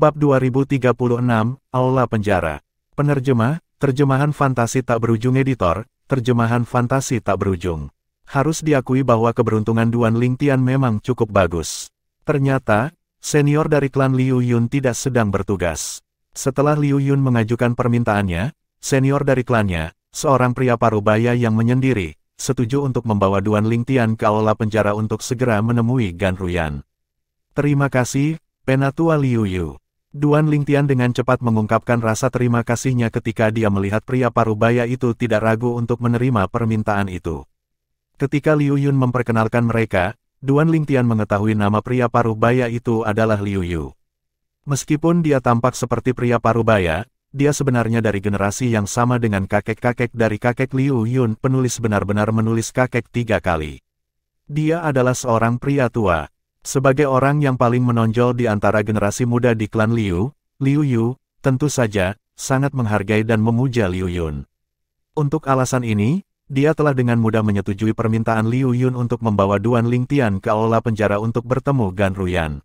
Bab 2036, Aula Penjara. Penerjemah, terjemahan fantasi tak berujung editor, terjemahan fantasi tak berujung. Harus diakui bahwa keberuntungan Duan Lingtian memang cukup bagus. Ternyata, senior dari klan Liu Yun tidak sedang bertugas. Setelah Liu Yun mengajukan permintaannya, senior dari klannya, seorang pria parubaya yang menyendiri, setuju untuk membawa Duan Lingtian ke aula penjara untuk segera menemui Gan Ruyan. Terima kasih, Penatua Liu Yu. Duan Lingtian dengan cepat mengungkapkan rasa terima kasihnya ketika dia melihat pria parubaya itu tidak ragu untuk menerima permintaan itu. Ketika Liu Yun memperkenalkan mereka, Duan Lingtian mengetahui nama pria parubaya itu adalah Liu Yu. Meskipun dia tampak seperti pria parubaya, dia sebenarnya dari generasi yang sama dengan kakek-kakek dari kakek Liu Yun. Penulis benar-benar menulis kakek 3 kali. Dia adalah seorang pria tua. Sebagai orang yang paling menonjol di antara generasi muda di klan Liu, Liu Yu, tentu saja, sangat menghargai dan memuja Liu Yun. Untuk alasan ini, dia telah dengan mudah menyetujui permintaan Liu Yun untuk membawa Duan Lingtian ke aula penjara untuk bertemu Gan Ruyan.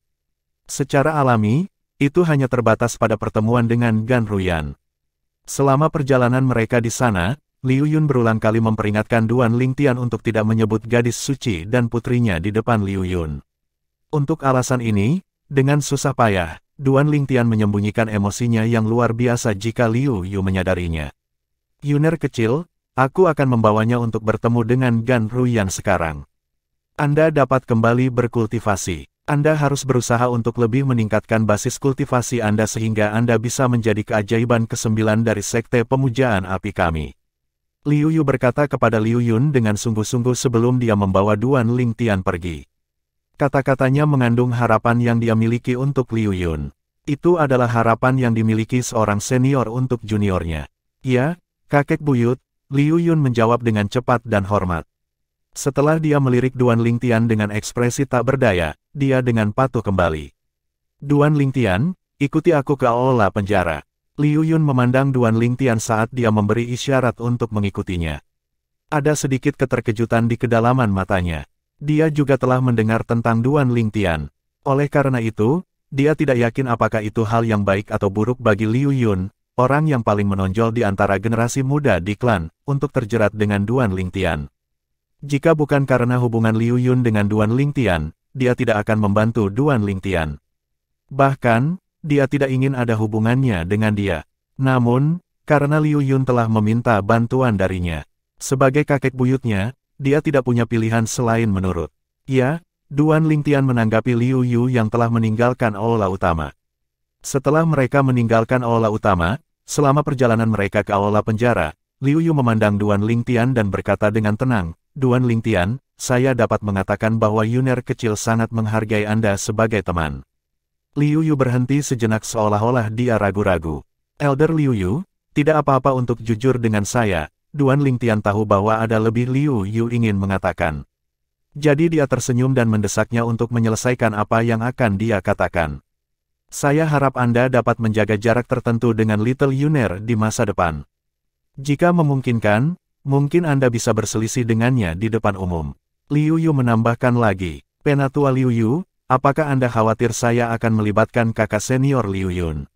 Secara alami, itu hanya terbatas pada pertemuan dengan Gan Ruyan. Selama perjalanan mereka di sana, Liu Yun berulang kali memperingatkan Duan Lingtian untuk tidak menyebut gadis suci dan putrinya di depan Liu Yun. Untuk alasan ini, dengan susah payah, Duan Lingtian menyembunyikan emosinya yang luar biasa jika Liu Yu menyadarinya. Yuner kecil, aku akan membawanya untuk bertemu dengan Gan Ruyan sekarang. Anda dapat kembali berkultivasi. Anda harus berusaha untuk lebih meningkatkan basis kultivasi Anda sehingga Anda bisa menjadi keajaiban ke-9 dari sekte pemujaan api kami. Liu Yu berkata kepada Liu Yun dengan sungguh-sungguh sebelum dia membawa Duan Lingtian pergi. Kata-katanya mengandung harapan yang dia miliki untuk Liu Yun. Itu adalah harapan yang dimiliki seorang senior untuk juniornya. Ya, kakek buyut, Liu Yun menjawab dengan cepat dan hormat. Setelah dia melirik Duan Lingtian dengan ekspresi tak berdaya, dia dengan patuh kembali. Duan Lingtian, ikuti aku ke aula penjara. Liu Yun memandang Duan Lingtian saat dia memberi isyarat untuk mengikutinya. Ada sedikit keterkejutan di kedalaman matanya. Dia juga telah mendengar tentang Duan Lingtian. Oleh karena itu, dia tidak yakin apakah itu hal yang baik atau buruk bagi Liu Yun, orang yang paling menonjol di antara generasi muda di klan, untuk terjerat dengan Duan Lingtian. Jika bukan karena hubungan Liu Yun dengan Duan Lingtian, dia tidak akan membantu Duan Lingtian. Bahkan, dia tidak ingin ada hubungannya dengan dia. Namun, karena Liu Yun telah meminta bantuan darinya, sebagai kakek buyutnya, dia tidak punya pilihan selain menurut. Ya, Duan Lingtian menanggapi Liu Yu yang telah meninggalkan aula utama. Setelah mereka meninggalkan aula utama, selama perjalanan mereka ke aula penjara, Liu Yu memandang Duan Lingtian dan berkata dengan tenang, Duan Lingtian, saya dapat mengatakan bahwa Yuner kecil sangat menghargai Anda sebagai teman. Liu Yu berhenti sejenak seolah-olah dia ragu-ragu. Elder Liu Yu, tidak apa-apa untuk jujur dengan saya. Duan Lingtian tahu bahwa ada lebih Liu Yu ingin mengatakan. Jadi dia tersenyum dan mendesaknya untuk menyelesaikan apa yang akan dia katakan. Saya harap Anda dapat menjaga jarak tertentu dengan Little Yuner di masa depan. Jika memungkinkan, mungkin Anda bisa berselisih dengannya di depan umum. Liu Yu menambahkan lagi, Penatua Liu Yu, apakah Anda khawatir saya akan melibatkan kakak senior Liu Yun?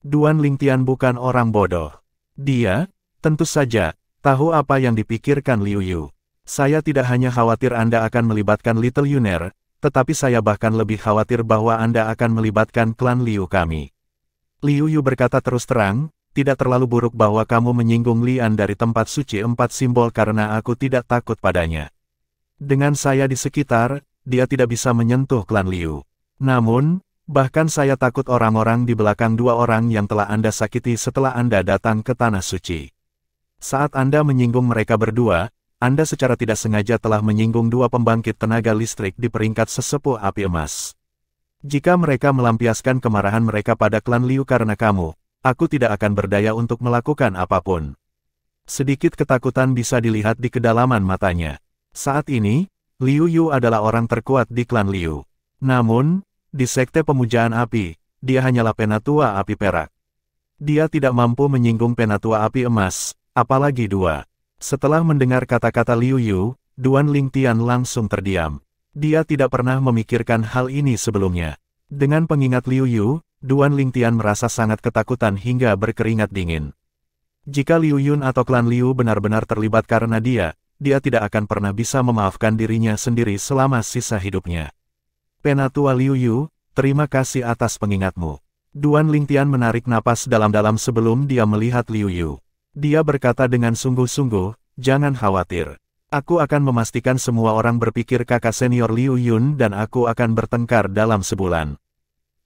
Duan Lingtian bukan orang bodoh. Dia, tentu saja, tahu apa yang dipikirkan Liu Yu. Saya tidak hanya khawatir Anda akan melibatkan Little Yuner, tetapi saya bahkan lebih khawatir bahwa Anda akan melibatkan klan Liu kami. Liu Yu berkata terus terang, tidak terlalu buruk bahwa kamu menyinggung Lian dari tempat suci 4 simbol karena aku tidak takut padanya. Dengan saya di sekitar, dia tidak bisa menyentuh klan Liu. Namun, bahkan saya takut orang-orang di belakang 2 orang yang telah Anda sakiti setelah Anda datang ke Tanah Suci. Saat Anda menyinggung mereka berdua, Anda secara tidak sengaja telah menyinggung 2 pembangkit tenaga listrik di peringkat sesepuh api emas. Jika mereka melampiaskan kemarahan mereka pada klan Liu karena kamu, aku tidak akan berdaya untuk melakukan apapun. Sedikit ketakutan bisa dilihat di kedalaman matanya. Saat ini, Liu Yu adalah orang terkuat di klan Liu. Namun, di sekte pemujaan api, dia hanyalah penatua api perak. Dia tidak mampu menyinggung penatua api emas, apalagi 2. Setelah mendengar kata-kata Liu Yu, Duan Lingtian langsung terdiam. Dia tidak pernah memikirkan hal ini sebelumnya. Dengan pengingat Liu Yu, Duan Lingtian merasa sangat ketakutan hingga berkeringat dingin. Jika Liu Yun atau klan Liu benar-benar terlibat karena dia tidak akan pernah bisa memaafkan dirinya sendiri selama sisa hidupnya. Penatua Liu Yu, terima kasih atas pengingatmu. Duan Lingtian menarik napas dalam-dalam sebelum dia melihat Liu Yu. Dia berkata dengan sungguh-sungguh, jangan khawatir. Aku akan memastikan semua orang berpikir kakak senior Liu Yun dan aku akan bertengkar dalam sebulan.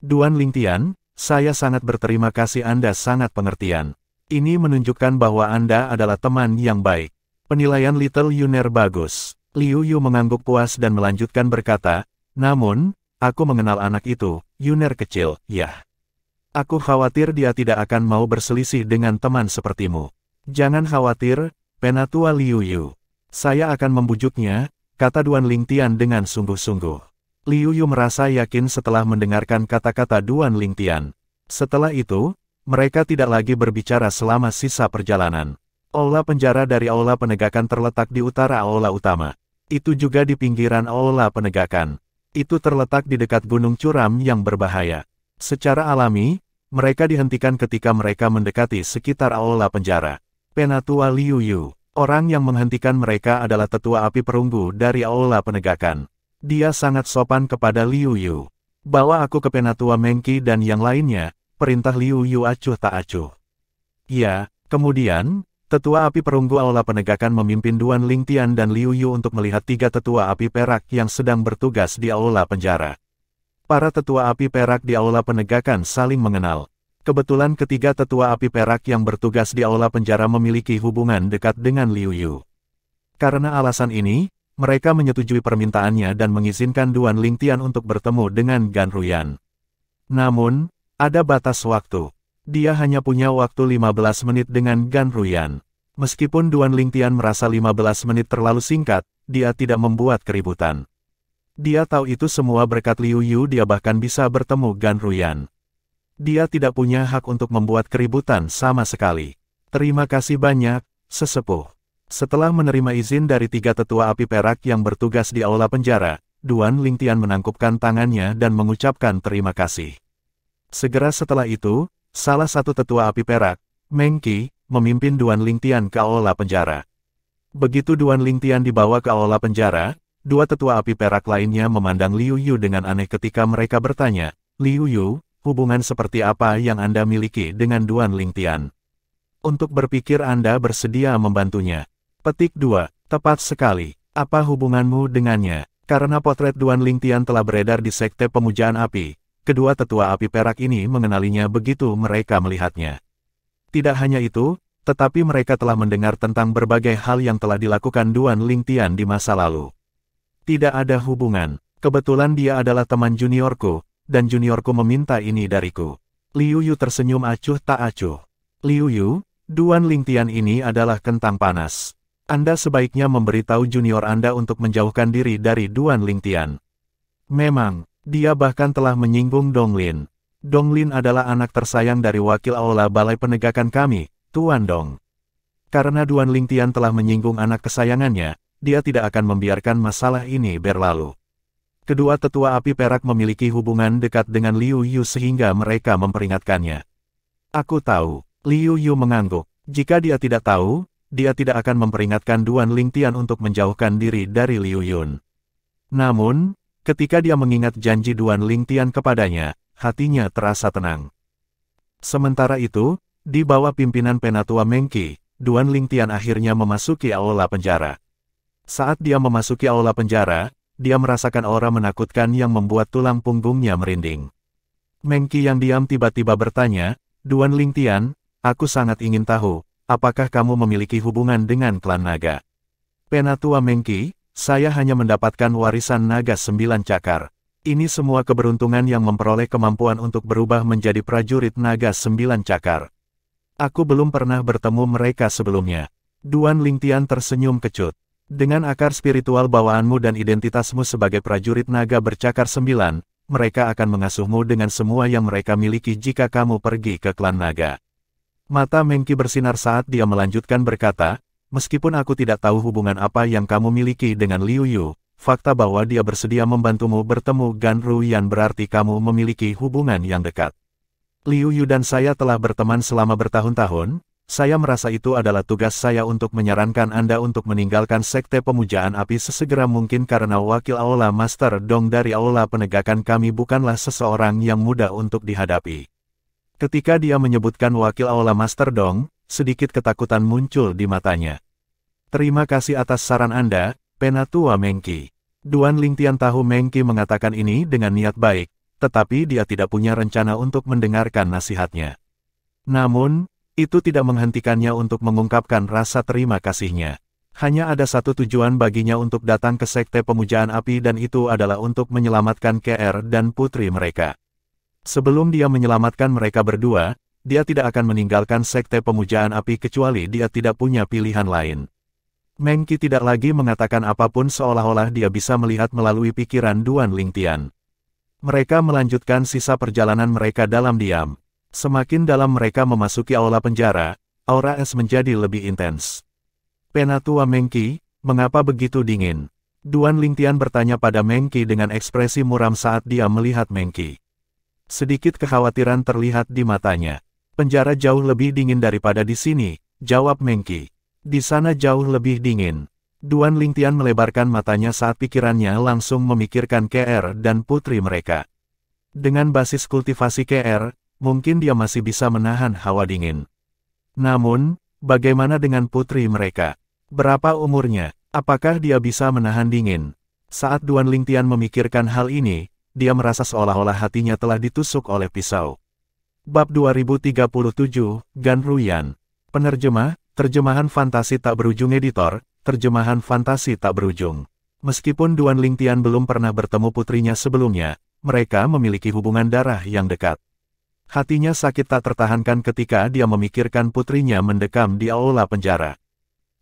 Duan Lingtian, saya sangat berterima kasih Anda sangat pengertian. Ini menunjukkan bahwa Anda adalah teman yang baik. Penilaian Little Yuner bagus. Liu Yu mengangguk puas dan melanjutkan berkata, namun, aku mengenal anak itu, Yuner kecil, ya. Aku khawatir dia tidak akan mau berselisih dengan teman sepertimu. Jangan khawatir, Penatua Liu Yu. Saya akan membujuknya, kata Duan Lingtian dengan sungguh-sungguh. Liu Yu merasa yakin setelah mendengarkan kata-kata Duan Lingtian. Setelah itu, mereka tidak lagi berbicara selama sisa perjalanan. Aula penjara dari aula penegakan terletak di utara aula utama. Itu juga di pinggiran aula penegakan. Itu terletak di dekat gunung curam yang berbahaya. Secara alami, mereka dihentikan ketika mereka mendekati sekitar aula penjara. Penatua Liu Yu, orang yang menghentikan mereka adalah tetua api perunggu dari aula penegakan. Dia sangat sopan kepada Liu Yu. Bawa aku ke Penatua Mengki dan yang lainnya, perintah Liu Yu acuh tak acuh. Ya, kemudian, tetua api perunggu aula penegakan memimpin Duan Lingtian dan Liu Yu untuk melihat 3 tetua api perak yang sedang bertugas di aula penjara. Para tetua api perak di aula penegakan saling mengenal. Kebetulan ketiga tetua api perak yang bertugas di aula penjara memiliki hubungan dekat dengan Liu Yu. Karena alasan ini, mereka menyetujui permintaannya dan mengizinkan Duan Lingtian untuk bertemu dengan Gan Ruyan. Namun, ada batas waktu. Dia hanya punya waktu 15 menit dengan Gan Ruyan. Meskipun Duan Lingtian merasa 15 menit terlalu singkat, dia tidak membuat keributan. Dia tahu itu semua berkat Liu Yu, dia bahkan bisa bertemu Gan Ruyan. Dia tidak punya hak untuk membuat keributan sama sekali. Terima kasih banyak, sesepuh. Setelah menerima izin dari 3 tetua api perak yang bertugas di aula penjara, Duan Lingtian menangkupkan tangannya dan mengucapkan terima kasih. Segera setelah itu, salah satu tetua api perak, Mengki, memimpin Duan Lingtian ke aula penjara. Begitu Duan Lingtian dibawa ke aula penjara, 2 tetua api perak lainnya memandang Liu Yu dengan aneh ketika mereka bertanya, Liu Yu, hubungan seperti apa yang Anda miliki dengan Duan Lingtian? Untuk berpikir Anda bersedia membantunya. Petik 2, tepat sekali. Apa hubunganmu dengannya? Karena potret Duan Lingtian telah beredar di sekte pemujaan api, kedua tetua api perak ini mengenalinya begitu mereka melihatnya. Tidak hanya itu, tetapi mereka telah mendengar tentang berbagai hal yang telah dilakukan Duan Lingtian di masa lalu. Tidak ada hubungan. Kebetulan dia adalah teman juniorku, dan juniorku meminta ini dariku. Liu Yu tersenyum acuh tak acuh. Liu Yu, Duan Lingtian ini adalah kentang panas. Anda sebaiknya memberitahu junior Anda untuk menjauhkan diri dari Duan Lingtian. Memang, dia bahkan telah menyinggung Donglin. Donglin adalah anak tersayang dari wakil aula balai penegakan kami, Tuan Dong. Karena Duan Lingtian telah menyinggung anak kesayangannya, dia tidak akan membiarkan masalah ini berlalu. Kedua tetua api perak memiliki hubungan dekat dengan Liu Yu sehingga mereka memperingatkannya. Aku tahu, Liu Yu mengangguk. Jika dia tidak tahu, dia tidak akan memperingatkan Duan Lingtian untuk menjauhkan diri dari Liu Yun. Namun, ketika dia mengingat janji Duan Lingtian kepadanya, hatinya terasa tenang. Sementara itu, di bawah pimpinan Penatua Mengki, Duan Lingtian akhirnya memasuki aula penjara. Saat dia memasuki aula penjara, dia merasakan aura menakutkan yang membuat tulang punggungnya merinding. Mengki yang diam tiba-tiba bertanya, Duan Lingtian, aku sangat ingin tahu, apakah kamu memiliki hubungan dengan klan naga? Penatua Mengki, saya hanya mendapatkan warisan naga 9 cakar. Ini semua keberuntungan yang memperoleh kemampuan untuk berubah menjadi prajurit naga 9 cakar. Aku belum pernah bertemu mereka sebelumnya. Duan Lingtian tersenyum kecut. Dengan akar spiritual bawaanmu dan identitasmu sebagai prajurit naga bercakar 9, mereka akan mengasuhmu dengan semua yang mereka miliki jika kamu pergi ke klan naga. Mata Mengki bersinar saat dia melanjutkan berkata, meskipun aku tidak tahu hubungan apa yang kamu miliki dengan Liu Yu, fakta bahwa dia bersedia membantumu bertemu Gan Ruyan berarti kamu memiliki hubungan yang dekat. Liu Yu dan saya telah berteman selama bertahun-tahun, saya merasa itu adalah tugas saya untuk menyarankan Anda untuk meninggalkan Sekte Pemujaan Api sesegera mungkin karena wakil Aula Master Dong dari Aula Penegakan kami bukanlah seseorang yang mudah untuk dihadapi. Ketika dia menyebutkan wakil Aula Master Dong, sedikit ketakutan muncul di matanya. Terima kasih atas saran Anda, Penatua Mengki. Duan Lingtian tahu Mengki mengatakan ini dengan niat baik, tetapi dia tidak punya rencana untuk mendengarkan nasihatnya. Namun, itu tidak menghentikannya untuk mengungkapkan rasa terima kasihnya. Hanya ada satu tujuan baginya untuk datang ke Sekte Pemujaan Api dan itu adalah untuk menyelamatkan KR dan putri mereka. Sebelum dia menyelamatkan mereka berdua, dia tidak akan meninggalkan Sekte Pemujaan Api kecuali dia tidak punya pilihan lain. Mengki tidak lagi mengatakan apapun seolah-olah dia bisa melihat melalui pikiran Duan Lingtian. Mereka melanjutkan sisa perjalanan mereka dalam diam. Semakin dalam mereka memasuki aula penjara, aura es menjadi lebih intens. Penatua Mengki, mengapa begitu dingin? Duan Lingtian bertanya pada Mengki dengan ekspresi muram saat dia melihat Mengki. Sedikit kekhawatiran terlihat di matanya. Penjara jauh lebih dingin daripada di sini, jawab Mengki. Di sana jauh lebih dingin. Duan Lingtian melebarkan matanya saat pikirannya langsung memikirkan KR dan putri mereka. Dengan basis kultivasi KR, mungkin dia masih bisa menahan hawa dingin. Namun, bagaimana dengan putri mereka? Berapa umurnya? Apakah dia bisa menahan dingin? Saat Duan Lingtian memikirkan hal ini, dia merasa seolah-olah hatinya telah ditusuk oleh pisau. Bab 2037, Gan Ruyan. Penerjemah, Terjemahan Fantasi Tak Berujung Editor, Terjemahan Fantasi Tak Berujung. Meskipun Duan Lingtian belum pernah bertemu putrinya sebelumnya, mereka memiliki hubungan darah yang dekat. Hatinya sakit tak tertahankan ketika dia memikirkan putrinya mendekam di aula penjara.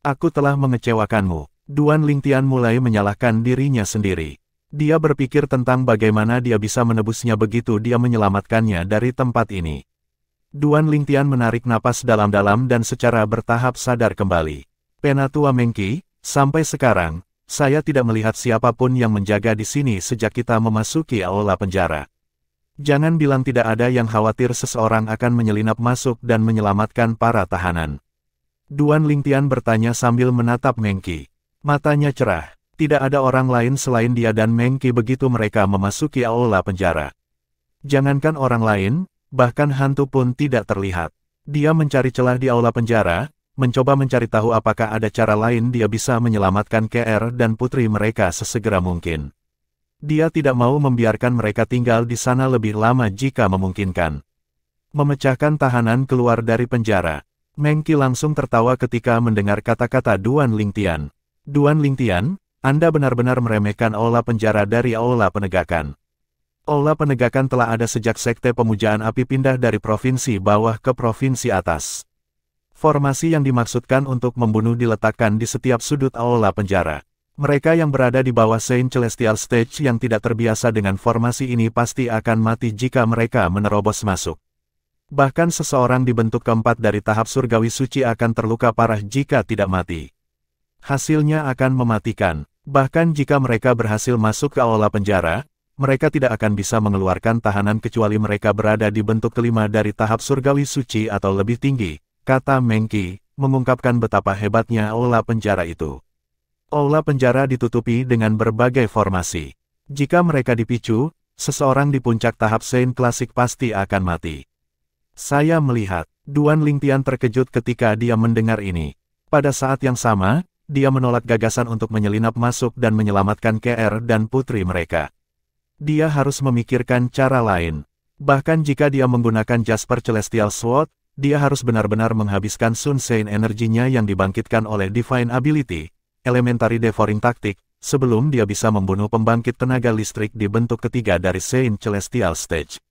Aku telah mengecewakanmu. Duan Lingtian mulai menyalahkan dirinya sendiri. Dia berpikir tentang bagaimana dia bisa menebusnya begitu dia menyelamatkannya dari tempat ini. Duan Lingtian menarik napas dalam-dalam dan secara bertahap sadar kembali. Penatua Mengki, sampai sekarang, saya tidak melihat siapapun yang menjaga di sini sejak kita memasuki aula penjara. Jangan bilang tidak ada yang khawatir seseorang akan menyelinap masuk dan menyelamatkan para tahanan. Duan Lingtian bertanya sambil menatap Mengki. Matanya cerah. Tidak ada orang lain selain dia dan Mengki begitu mereka memasuki aula penjara. Jangankan orang lain, bahkan hantu pun tidak terlihat. Dia mencari celah di aula penjara, mencoba mencari tahu apakah ada cara lain dia bisa menyelamatkan KR dan putri mereka sesegera mungkin. Dia tidak mau membiarkan mereka tinggal di sana lebih lama jika memungkinkan. Memecahkan tahanan keluar dari penjara. Mengki langsung tertawa ketika mendengar kata-kata Duan Lingtian. Duan Lingtian, Anda benar-benar meremehkan aula penjara dari aula penegakan. Aula penegakan telah ada sejak Sekte Pemujaan Api pindah dari provinsi bawah ke provinsi atas. Formasi yang dimaksudkan untuk membunuh diletakkan di setiap sudut aula penjara. Mereka yang berada di bawah Saint Celestial Stage yang tidak terbiasa dengan formasi ini pasti akan mati jika mereka menerobos masuk. Bahkan seseorang di bentuk keempat dari tahap surgawi suci akan terluka parah jika tidak mati. Hasilnya akan mematikan. Bahkan jika mereka berhasil masuk ke aula penjara, mereka tidak akan bisa mengeluarkan tahanan kecuali mereka berada di bentuk kelima dari tahap surgawi suci atau lebih tinggi, kata Mengki, mengungkapkan betapa hebatnya aula penjara itu. Aula penjara ditutupi dengan berbagai formasi. Jika mereka dipicu, seseorang di puncak tahap Saint klasik pasti akan mati. Saya melihat, Duan Lingtian terkejut ketika dia mendengar ini. Pada saat yang sama, dia menolak gagasan untuk menyelinap masuk dan menyelamatkan KR dan putri mereka. Dia harus memikirkan cara lain. Bahkan jika dia menggunakan Jasper Celestial Sword, dia harus benar-benar menghabiskan Sun Saint energinya yang dibangkitkan oleh Divine Ability, Elementary Devouring Tactic, sebelum dia bisa membunuh pembangkit tenaga listrik di bentuk ketiga dari Saint Celestial Stage.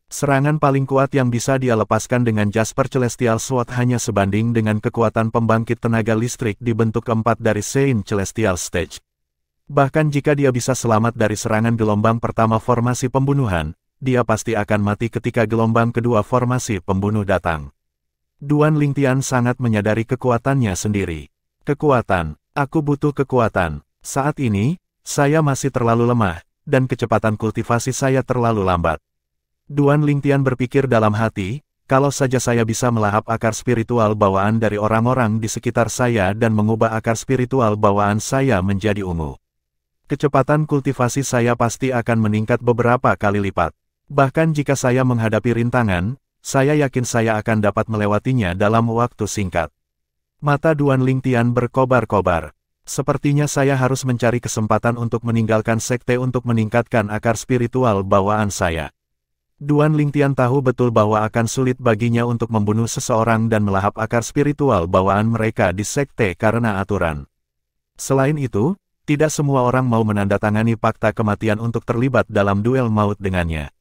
Serangan paling kuat yang bisa dia lepaskan dengan Jasper Celestial Sword hanya sebanding dengan kekuatan pembangkit tenaga listrik di bentuk keempat dari Saint Celestial Stage. Bahkan jika dia bisa selamat dari serangan gelombang pertama formasi pembunuhan, dia pasti akan mati ketika gelombang kedua formasi pembunuh datang. Duan Lingtian sangat menyadari kekuatannya sendiri. Kekuatan, aku butuh kekuatan. Saat ini, saya masih terlalu lemah, dan kecepatan kultivasi saya terlalu lambat. Duan Lingtian berpikir dalam hati, kalau saja saya bisa melahap akar spiritual bawaan dari orang-orang di sekitar saya dan mengubah akar spiritual bawaan saya menjadi ungu. Kecepatan kultivasi saya pasti akan meningkat beberapa kali lipat. Bahkan jika saya menghadapi rintangan, saya yakin saya akan dapat melewatinya dalam waktu singkat. Mata Duan Lingtian berkobar-kobar. Sepertinya saya harus mencari kesempatan untuk meninggalkan sekte untuk meningkatkan akar spiritual bawaan saya. Duan Lingtian tahu betul bahwa akan sulit baginya untuk membunuh seseorang dan melahap akar spiritual bawaan mereka di sekte karena aturan. Selain itu, tidak semua orang mau menandatangani fakta kematian untuk terlibat dalam duel maut dengannya.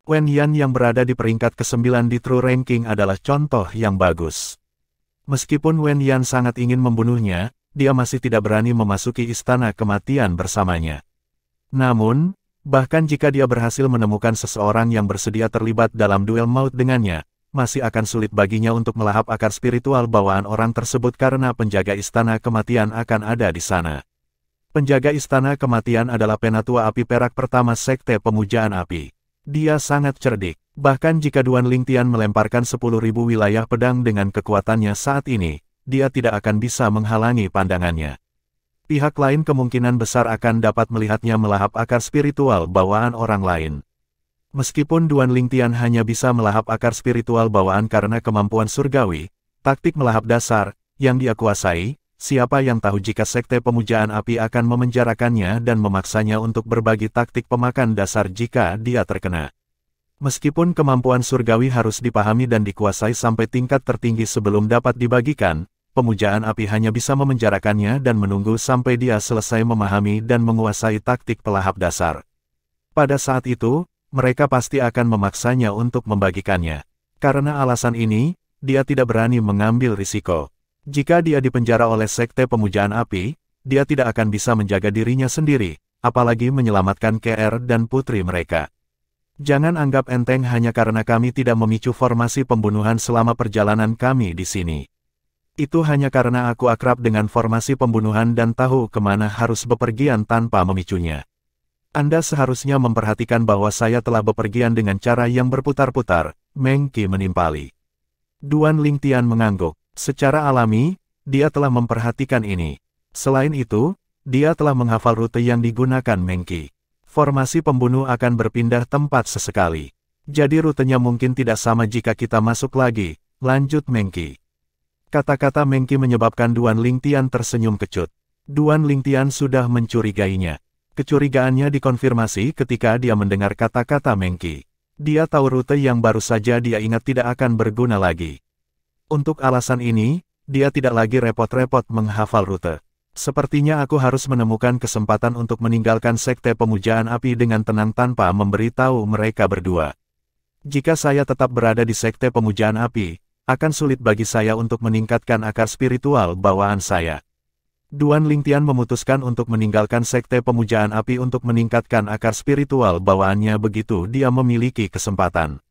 Wen Yan yang berada di peringkat ke-9 di True Ranking adalah contoh yang bagus. Meskipun Wen Yan sangat ingin membunuhnya, dia masih tidak berani memasuki istana kematian bersamanya. Namun, bahkan jika dia berhasil menemukan seseorang yang bersedia terlibat dalam duel maut dengannya, masih akan sulit baginya untuk melahap akar spiritual bawaan orang tersebut karena penjaga istana kematian akan ada di sana. Penjaga istana kematian adalah penatua api perak pertama sekte pemujaan api. Dia sangat cerdik. Bahkan jika Duan Lingtian melemparkan 10.000 wilayah pedang dengan kekuatannya saat ini, dia tidak akan bisa menghalangi pandangannya. Pihak lain kemungkinan besar akan dapat melihatnya melahap akar spiritual bawaan orang lain. Meskipun Duan Lingtian hanya bisa melahap akar spiritual bawaan karena kemampuan surgawi, taktik melahap dasar, yang dia kuasai, siapa yang tahu jika sekte pemujaan api akan memenjarakannya dan memaksanya untuk berbagi taktik pemakan dasar jika dia terkena. Meskipun kemampuan surgawi harus dipahami dan dikuasai sampai tingkat tertinggi sebelum dapat dibagikan, pemujaan api hanya bisa memenjarakannya dan menunggu sampai dia selesai memahami dan menguasai taktik pelahap dasar. Pada saat itu, mereka pasti akan memaksanya untuk membagikannya. Karena alasan ini, dia tidak berani mengambil risiko. Jika dia dipenjara oleh sekte pemujaan api, dia tidak akan bisa menjaga dirinya sendiri, apalagi menyelamatkan KR dan putri mereka. Jangan anggap enteng hanya karena kami tidak memicu formasi pembunuhan selama perjalanan kami di sini. Itu hanya karena aku akrab dengan formasi pembunuhan dan tahu kemana harus bepergian tanpa memicunya. Anda seharusnya memperhatikan bahwa saya telah bepergian dengan cara yang berputar-putar, Meng Qi menimpali. Duan Lingtian mengangguk. Secara alami, dia telah memperhatikan ini. Selain itu, dia telah menghafal rute yang digunakan Meng Qi. Formasi pembunuh akan berpindah tempat sesekali. Jadi rutenya mungkin tidak sama jika kita masuk lagi, lanjut Meng Qi. Kata-kata Meng Qi menyebabkan Duan Lingtian tersenyum kecut. Duan Lingtian sudah mencurigainya. Kecurigaannya dikonfirmasi ketika dia mendengar kata-kata Meng Qi. Dia tahu rute yang baru saja dia ingat tidak akan berguna lagi. Untuk alasan ini, dia tidak lagi repot-repot menghafal rute. Sepertinya aku harus menemukan kesempatan untuk meninggalkan sekte pemujaan api dengan tenang tanpa memberitahu mereka berdua. Jika saya tetap berada di sekte pemujaan api, akan sulit bagi saya untuk meningkatkan akar spiritual bawaan saya. Duan Lingtian memutuskan untuk meninggalkan sekte pemujaan api untuk meningkatkan akar spiritual bawaannya begitu dia memiliki kesempatan.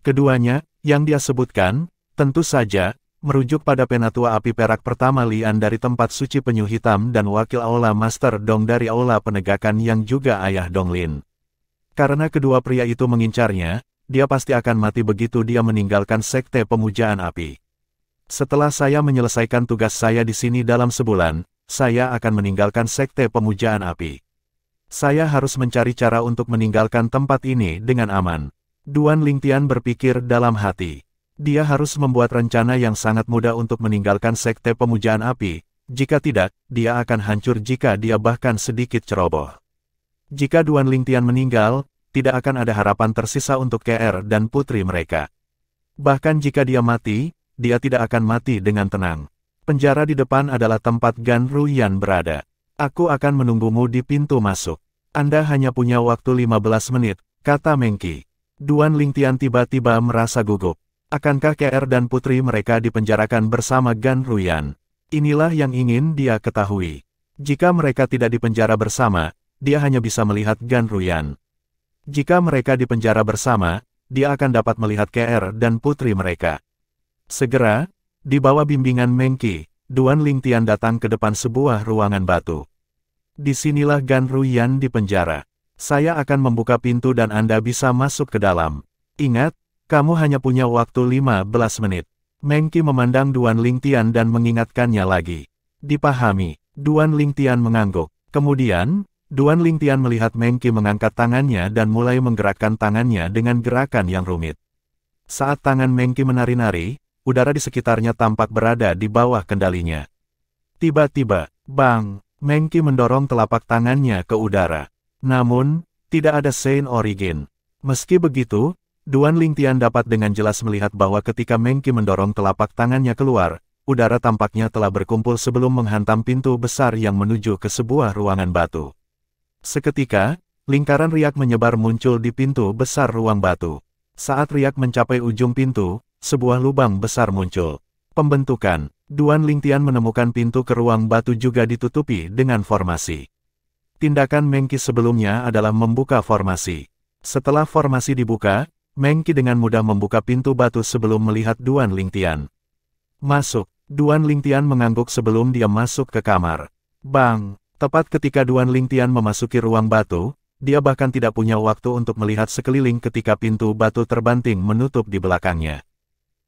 Keduanya, yang dia sebutkan, tentu saja, merujuk pada penatua api perak pertama Lian dari tempat suci penyu hitam dan wakil Aula Master Dong dari Aula Penegakan yang juga ayah Dong Lin. Karena kedua pria itu mengincarnya, dia pasti akan mati begitu dia meninggalkan sekte pemujaan api. Setelah saya menyelesaikan tugas saya di sini dalam sebulan, saya akan meninggalkan sekte pemujaan api. Saya harus mencari cara untuk meninggalkan tempat ini dengan aman. Duan Lingtian berpikir dalam hati. Dia harus membuat rencana yang sangat mudah untuk meninggalkan sekte pemujaan api, jika tidak, dia akan hancur jika dia bahkan sedikit ceroboh. Jika Duan Lingtian meninggal, tidak akan ada harapan tersisa untuk KR dan putri mereka. Bahkan jika dia mati, dia tidak akan mati dengan tenang. Penjara di depan adalah tempat Gan Ruyan berada. Aku akan menunggumu di pintu masuk. Anda hanya punya waktu 15 menit, kata Meng Qi. Duan Lingtian tiba-tiba merasa gugup. Akankah KR dan putri mereka dipenjarakan bersama Gan Ruyan? Inilah yang ingin dia ketahui. Jika mereka tidak dipenjara bersama, dia hanya bisa melihat Gan Ruyan. Jika mereka dipenjara bersama, dia akan dapat melihat KR dan putri mereka. Segera, di bawah bimbingan Meng Qi, Duan Lingtian datang ke depan sebuah ruangan batu. Disinilah Gan Ruyan dipenjara. Saya akan membuka pintu dan Anda bisa masuk ke dalam. Ingat, kamu hanya punya waktu 15 menit. Meng Qi memandang Duan Lingtian dan mengingatkannya lagi. Dipahami, Duan Lingtian mengangguk. Kemudian, Duan Lingtian melihat Meng Qi mengangkat tangannya dan mulai menggerakkan tangannya dengan gerakan yang rumit. Saat tangan Meng Qi menari-nari, udara di sekitarnya tampak berada di bawah kendalinya. Tiba-tiba, bang, Meng Qi mendorong telapak tangannya ke udara. Namun, tidak ada Saint Origin. Meski begitu, Duan Lingtian dapat dengan jelas melihat bahwa ketika Meng Qi mendorong telapak tangannya keluar, udara tampaknya telah berkumpul sebelum menghantam pintu besar yang menuju ke sebuah ruangan batu. Seketika, lingkaran riak menyebar muncul di pintu besar ruang batu. Saat riak mencapai ujung pintu, sebuah lubang besar muncul. Pembentukan, Duan Lingtian menemukan pintu ke ruang batu juga ditutupi dengan formasi. Tindakan Meng Qi sebelumnya adalah membuka formasi. Setelah formasi dibuka, Meng Qi dengan mudah membuka pintu batu sebelum melihat Duan Lingtian. Masuk, Duan Lingtian mengangguk sebelum dia masuk ke kamar. Bang, tepat ketika Duan Lingtian memasuki ruang batu, dia bahkan tidak punya waktu untuk melihat sekeliling ketika pintu batu terbanting menutup di belakangnya.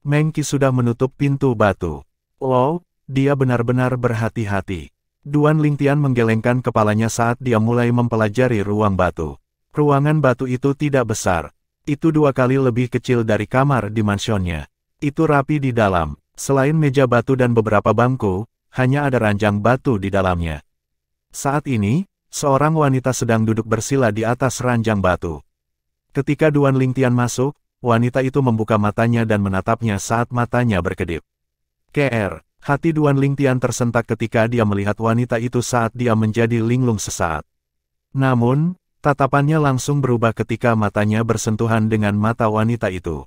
Meng Qi sudah menutup pintu batu. Oh, dia benar-benar berhati-hati. Duan Lingtian menggelengkan kepalanya saat dia mulai mempelajari ruang batu. Ruangan batu itu tidak besar. Itu 2 kali lebih kecil dari kamar di mansionnya. Itu rapi di dalam. Selain meja batu dan beberapa bangku, hanya ada ranjang batu di dalamnya. Saat ini, seorang wanita sedang duduk bersila di atas ranjang batu. Ketika Duan Lingtian masuk, wanita itu membuka matanya dan menatapnya saat matanya berkedip. Kr. Hati Duan Lingtian tersentak ketika dia melihat wanita itu saat dia menjadi linglung sesaat. Namun, tatapannya langsung berubah ketika matanya bersentuhan dengan mata wanita itu.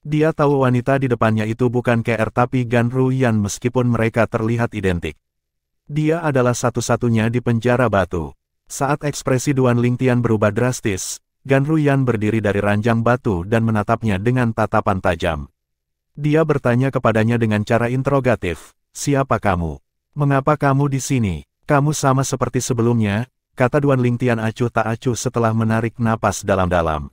Dia tahu wanita di depannya itu bukan KR tapi Gan Ruyan meskipun mereka terlihat identik. Dia adalah satu-satunya di penjara batu. Saat ekspresi Duan Lingtian berubah drastis, Gan Ruyan berdiri dari ranjang batu dan menatapnya dengan tatapan tajam. Dia bertanya kepadanya dengan cara interrogatif, "Siapa kamu? Mengapa kamu di sini? Kamu sama seperti sebelumnya," kata Duan Lingtian acuh tak acuh setelah menarik napas dalam-dalam.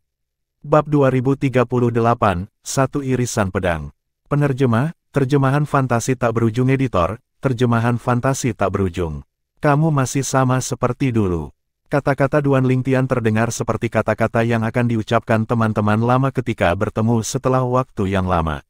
Bab 2038, Satu Irisan Pedang. Penerjemah, Terjemahan Fantasi Tak Berujung Editor, Terjemahan Fantasi Tak Berujung. Kamu masih sama seperti dulu. Kata-kata Duan Lingtian terdengar seperti kata-kata yang akan diucapkan teman-teman lama ketika bertemu setelah waktu yang lama.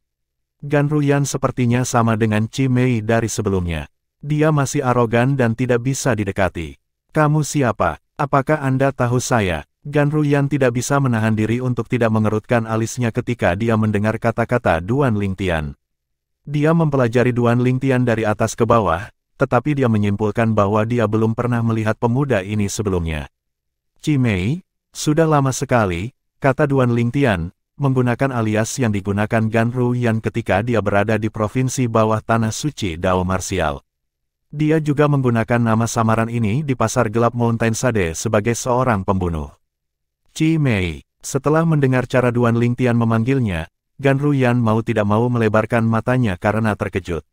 Gan Ruyan sepertinya sama dengan Chi Mei dari sebelumnya. Dia masih arogan dan tidak bisa didekati. "Kamu siapa? Apakah Anda tahu saya?" Gan Ruyan tidak bisa menahan diri untuk tidak mengerutkan alisnya ketika dia mendengar kata-kata Duan Lingtian. Dia mempelajari Duan Lingtian dari atas ke bawah, tetapi dia menyimpulkan bahwa dia belum pernah melihat pemuda ini sebelumnya. "Chi Mei, sudah lama sekali," kata Duan Lingtian, menggunakan alias yang digunakan Gan Ruyan ketika dia berada di provinsi bawah tanah suci Dao Martial. Dia juga menggunakan nama samaran ini di pasar gelap Mountain Sade sebagai seorang pembunuh. Chi Mei. Setelah mendengar cara Duan Lingtian memanggilnya, Gan Ruyan mau tidak mau melebarkan matanya karena terkejut.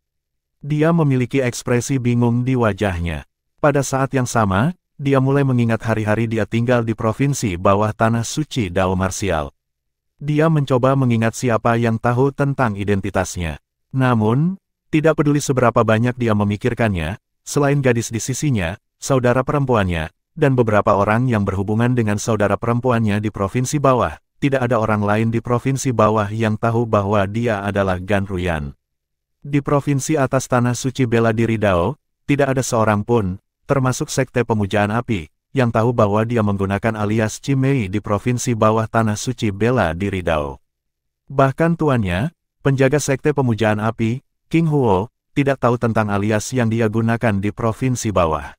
Dia memiliki ekspresi bingung di wajahnya. Pada saat yang sama, dia mulai mengingat hari-hari dia tinggal di provinsi bawah tanah suci Dao Martial. Dia mencoba mengingat siapa yang tahu tentang identitasnya. Namun, tidak peduli seberapa banyak dia memikirkannya, selain gadis di sisinya, saudara perempuannya, dan beberapa orang yang berhubungan dengan saudara perempuannya di provinsi bawah, tidak ada orang lain di provinsi bawah yang tahu bahwa dia adalah Gan Ruyan. Di provinsi atas tanah suci bela diri Dao, tidak ada seorang pun, termasuk sekte pemujaan api, yang tahu bahwa dia menggunakan alias Chi Mei di provinsi bawah tanah suci bela diri Dao. Bahkan tuannya, penjaga sekte pemujaan api, King Huo, tidak tahu tentang alias yang dia gunakan di provinsi bawah.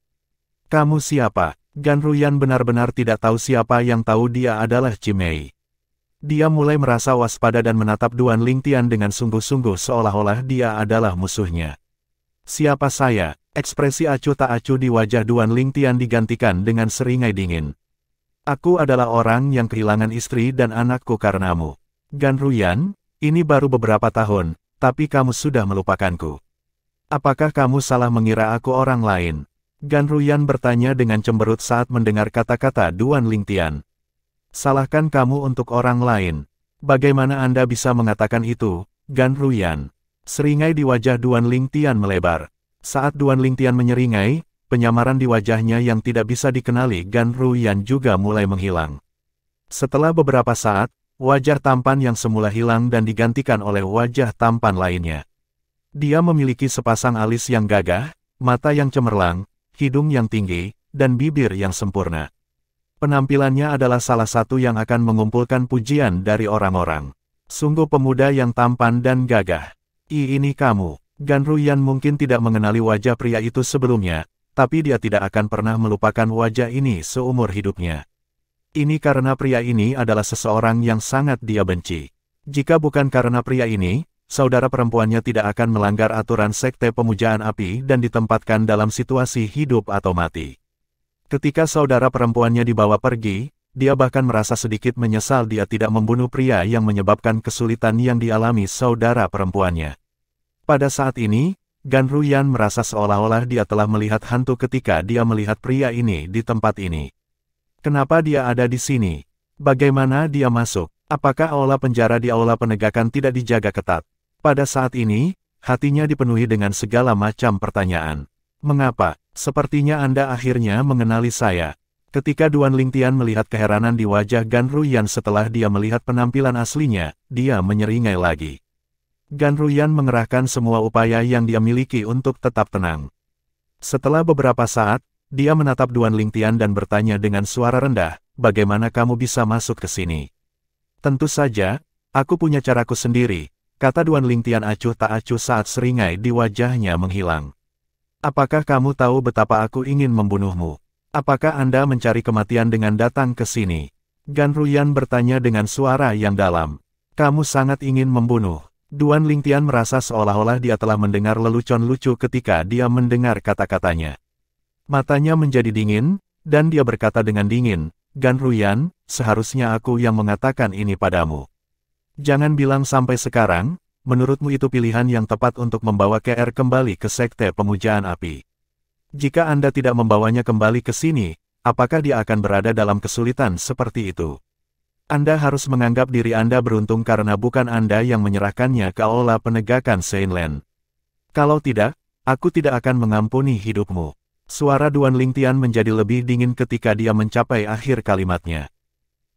"Kamu siapa?" Gan Ruyan benar-benar tidak tahu siapa yang tahu dia adalah Chi Mei. Dia mulai merasa waspada dan menatap Duan Lingtian dengan sungguh-sungguh seolah-olah dia adalah musuhnya. "Siapa saya?" Ekspresi acuh tak acuh di wajah Duan Lingtian digantikan dengan seringai dingin. "Aku adalah orang yang kehilangan istri dan anakku karenamu. Gan Ruyan, ini baru beberapa tahun, tapi kamu sudah melupakanku. Apakah kamu salah mengira aku orang lain?" Gan Ruyan bertanya dengan cemberut saat mendengar kata-kata Duan Lingtian. Salahkan kamu untuk orang lain. Bagaimana Anda bisa mengatakan itu, Gan Ruyan? Seringai di wajah Duan Lingtian melebar. Saat Duan Lingtian menyeringai, penyamaran di wajahnya yang tidak bisa dikenali Gan Ruyan juga mulai menghilang. Setelah beberapa saat, wajah tampan yang semula hilang dan digantikan oleh wajah tampan lainnya. Dia memiliki sepasang alis yang gagah, mata yang cemerlang, hidung yang tinggi, dan bibir yang sempurna. Penampilannya adalah salah satu yang akan mengumpulkan pujian dari orang-orang. Sungguh pemuda yang tampan dan gagah. Ini kamu. Gan Ruyan mungkin tidak mengenali wajah pria itu sebelumnya, tapi dia tidak akan pernah melupakan wajah ini seumur hidupnya. Ini karena pria ini adalah seseorang yang sangat dia benci. Jika bukan karena pria ini, saudara perempuannya tidak akan melanggar aturan sekte pemujaan api dan ditempatkan dalam situasi hidup atau mati. Ketika saudara perempuannya dibawa pergi, dia bahkan merasa sedikit menyesal dia tidak membunuh pria yang menyebabkan kesulitan yang dialami saudara perempuannya. Pada saat ini, Gan Ruyan merasa seolah-olah dia telah melihat hantu ketika dia melihat pria ini di tempat ini. Kenapa dia ada di sini? Bagaimana dia masuk? Apakah aula penjara di aula penegakan tidak dijaga ketat? Pada saat ini, hatinya dipenuhi dengan segala macam pertanyaan. Mengapa? Sepertinya Anda akhirnya mengenali saya. Ketika Duan Lingtian melihat keheranan di wajah Gan Ruyan setelah dia melihat penampilan aslinya, dia menyeringai lagi. Gan Ruyan mengerahkan semua upaya yang dia miliki untuk tetap tenang. Setelah beberapa saat, dia menatap Duan Lingtian dan bertanya dengan suara rendah, bagaimana kamu bisa masuk ke sini? Tentu saja, aku punya caraku sendiri, kata Duan Lingtian acuh tak acuh saat seringai di wajahnya menghilang. Apakah kamu tahu betapa aku ingin membunuhmu? Apakah Anda mencari kematian dengan datang ke sini? Gan Ruyan bertanya dengan suara yang dalam. Kamu sangat ingin membunuh. Duan Lingtian merasa seolah-olah dia telah mendengar lelucon lucu ketika dia mendengar kata-katanya. Matanya menjadi dingin, dan dia berkata dengan dingin, Gan Ruyan, seharusnya aku yang mengatakan ini padamu. Jangan bilang sampai sekarang, menurutmu itu pilihan yang tepat untuk membawa KR kembali ke sekte pemujaan api. Jika Anda tidak membawanya kembali ke sini, apakah dia akan berada dalam kesulitan seperti itu? Anda harus menganggap diri Anda beruntung karena bukan Anda yang menyerahkannya ke aula penegakan Seinland. Kalau tidak, aku tidak akan mengampuni hidupmu. Suara Duan Lingtian menjadi lebih dingin ketika dia mencapai akhir kalimatnya.